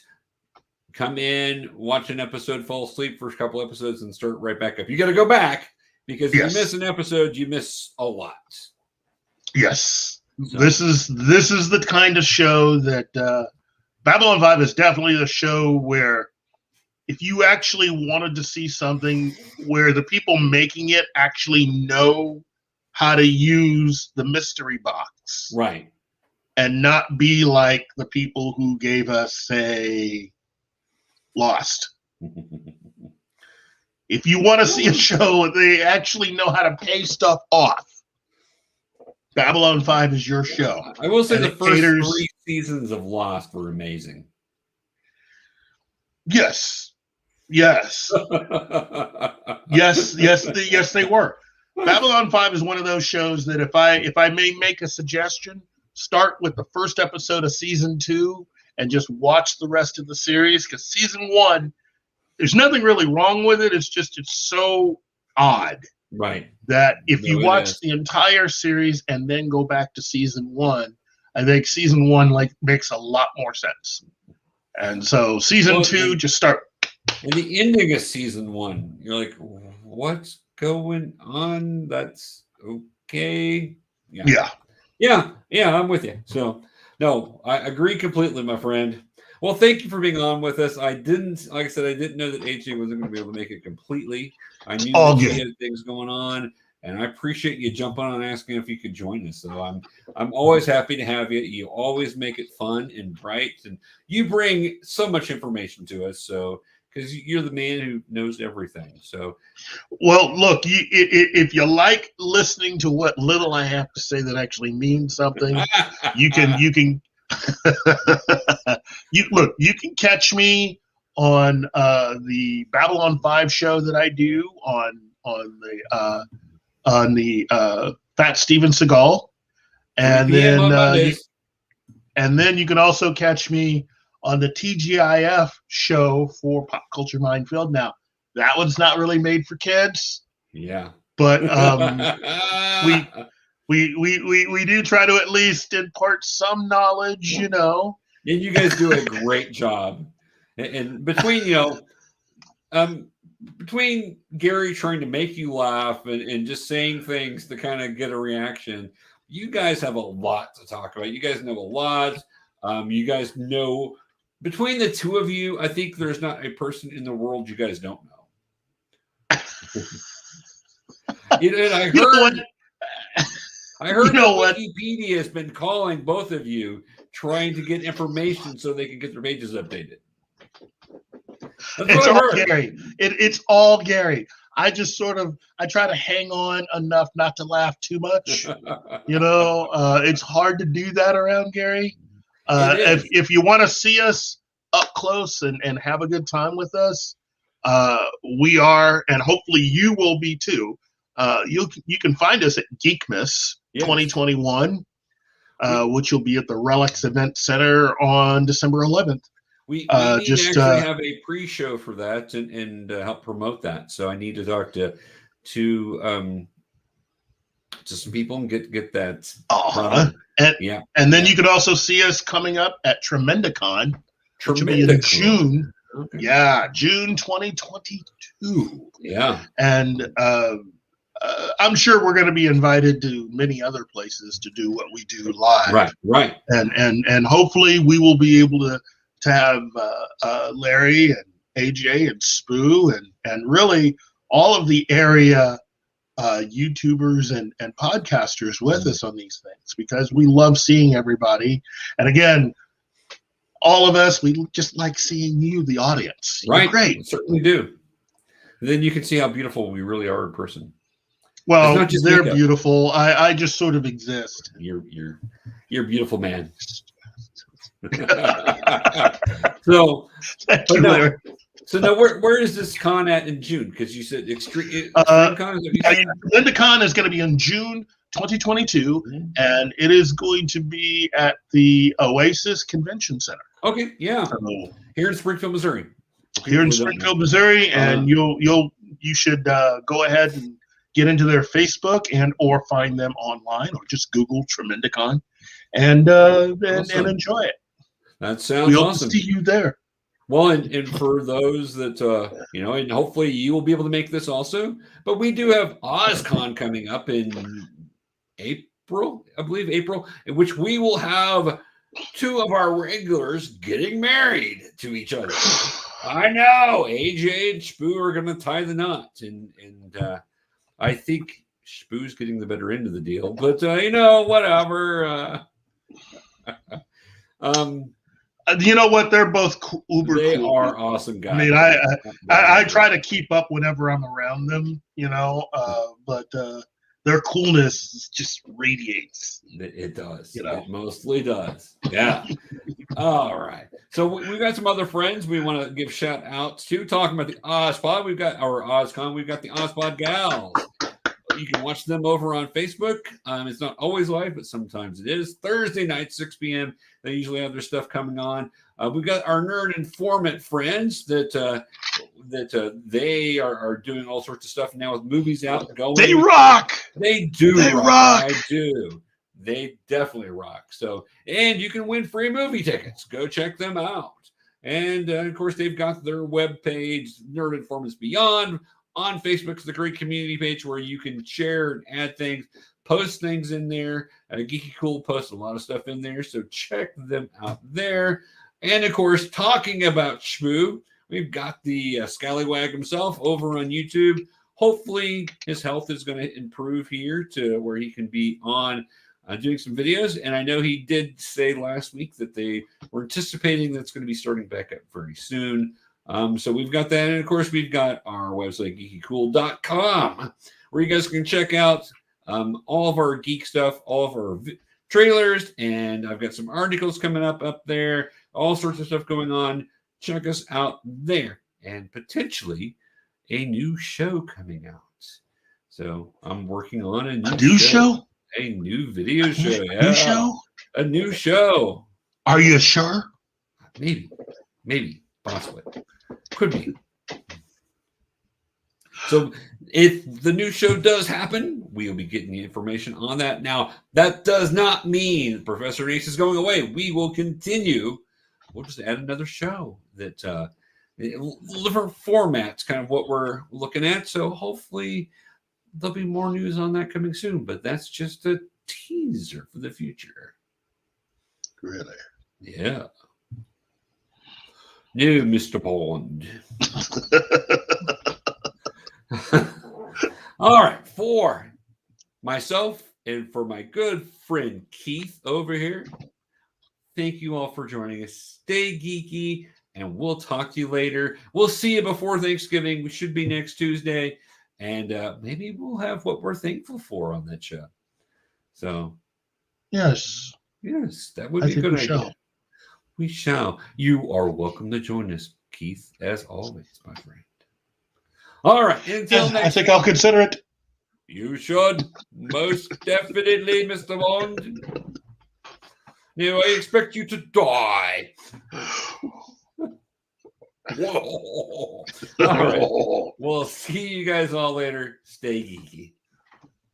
come in, watch an episode, fall asleep for a couple episodes, and start right back up. You got to go back, because if you miss an episode, you miss a lot. Yes. So. This is the kind of show that Babylon 5 is definitely the show where if you actually wanted to see something where the people making it actually know how to use the mystery box. Right. And not be like the people who gave us, say, Lost. If you want to see a show where they actually know how to pay stuff off, Babylon 5 is your show. I will say the first 3 seasons of Lost were amazing. Yes. Yes, they were. Babylon 5 is one of those shows that if I may make a suggestion, start with the first episode of season 2 and just watch the rest of the series, because season 1, there's nothing really wrong with it. It's just it's so odd, right? That if you watch the entire series and then go back to season 1, I think season 1 makes a lot more sense. And so season 2, just start. And the ending of season 1, you're like, what's going on? That's okay. Yeah, I'm with you. So, no, I agree completely, my friend. Well, thank you for being on with us. Like I said, I didn't know that AJ wasn't going to be able to make it completely. I knew that he had things going on, and I appreciate you jumping on and asking if you could join us. So I'm always happy to have you. You always make it fun and bright, and you bring so much information to us. So, because you're the man who knows everything. So, well, look, if you like listening to what little I have to say that actually means something, you can you can catch me on the Babylon 5 show that I do on the Fat Steven Seagal, and then you can also catch me on the TGIF show for Pop Culture Minefield. Now, that one's not really made for kids. Yeah. But we do try to at least impart some knowledge, And you guys do a great job. And between Gary trying to make you laugh and just saying things to kind of get a reaction, you guys have a lot to talk about. You guys know a lot. You guys know. Between the two of you, I think there's not a person in the world you guys don't know. And I heard that Wikipedia has been calling both of you, trying to get information so they can get their pages updated. It's all Gary. It's all Gary. I just I try to hang on enough not to laugh too much. It's hard to do that around Gary. If you want to see us up close and have a good time with us, We are, and hopefully you will be too. You can find us at Geekmas 2021, which will be at the Relics Event Center on December 11th. We need to actually have a pre-show for that and help promote that. So I need to talk to some people and get that. And then you could also see us coming up at Tremendicon, which will be in June. Okay. Yeah, June 2022. Yeah. And I'm sure we're going to be invited to many other places to do what we do live. Right. And hopefully we will be able to have Larry and AJ and Spoo and really all of the area YouTubers and podcasters with us on these things, because we love seeing everybody. And again, all of us, we just like seeing you, the audience. Right. You're great. We certainly do. And then you can see how beautiful we really are in person. Well, they're beautiful. I just sort of exist. You're a beautiful man. So now where is this con at in June? Because you said Extreme Con. Tremendicon is going to be in June 2022, and it is going to be at the Oasis Convention Center. Okay, yeah, here in Springfield, Missouri. And you should go ahead and get into their Facebook and or find them online, or just Google Tremendicon and enjoy it. That sounds we awesome. Hope to see you there. Well, and for those that and hopefully you will be able to make this also. But we do have OzCon coming up in April, I believe, in which we will have two of our regulars getting married to each other. I know AJ and Spoo are going to tie the knot, and I think Spoo's getting the better end of the deal. But whatever. You know what? They're both uber they cool. They are awesome guys. I mean, I try to keep up whenever I'm around them, but their coolness just radiates. It does. It mostly does. Yeah. All right. So we've got some other friends we want to give shout outs to. Talking about the OzPod, we've got our OzCon. We've got the OzPod Gals. You can watch them over on Facebook. It's not always live, but sometimes it is. Thursday night, 6 p.m. They usually have their stuff coming on. We've got our Nerd Informant friends that they are doing all sorts of stuff now with movies out going. They rock. They do. They rock. I do. They definitely rock. So, and you can win free movie tickets. Go check them out. And of course, they've got their webpage, Nerd Informants Beyond. On Facebook is the great community page where you can share and add things, post things in there. GeekyKOOL posts a lot of stuff in there, so check them out there. And of course, talking about Shmoo, we've got the Scallywag himself over on YouTube. Hopefully, his health is going to improve here to where he can be on doing some videos. And I know he did say last week that they were anticipating that's going to be starting back up very soon. So we've got that. And of course, we've got our website, GeekyKOOL.com, where you guys can check out all of our geek stuff, all of our trailers. And I've got some articles coming up there, all sorts of stuff going on. Check us out there, and potentially a new show coming out. So I'm working on a new show? A new video show. Yeah. New show? A new show. Are you sure? Maybe. Possibly. Could be. So if the new show does happen, we'll be getting the information on that. Now, that does not mean Professor Ace is going away. We will continue. We'll just add another show that different formats, kind of what we're looking at. So hopefully there'll be more news on that coming soon. But that's just a teaser for the future. Really? Yeah. No, Mr. Bond. All right, for myself and for my good friend Keith over here, thank you all for joining us. Stay geeky, and we'll talk to you later. We'll see you before Thanksgiving. We should be next Tuesday, and maybe we'll have what we're thankful for on that show. So, yes, that would be a good idea. We shall. You are welcome to join us, Keith, as always, my friend. All right. Until next I think I'll consider it. You should. Most definitely, Mr. Bond. Now, I expect you to die. Whoa. All right. We'll see you guys all later. Stay geeky.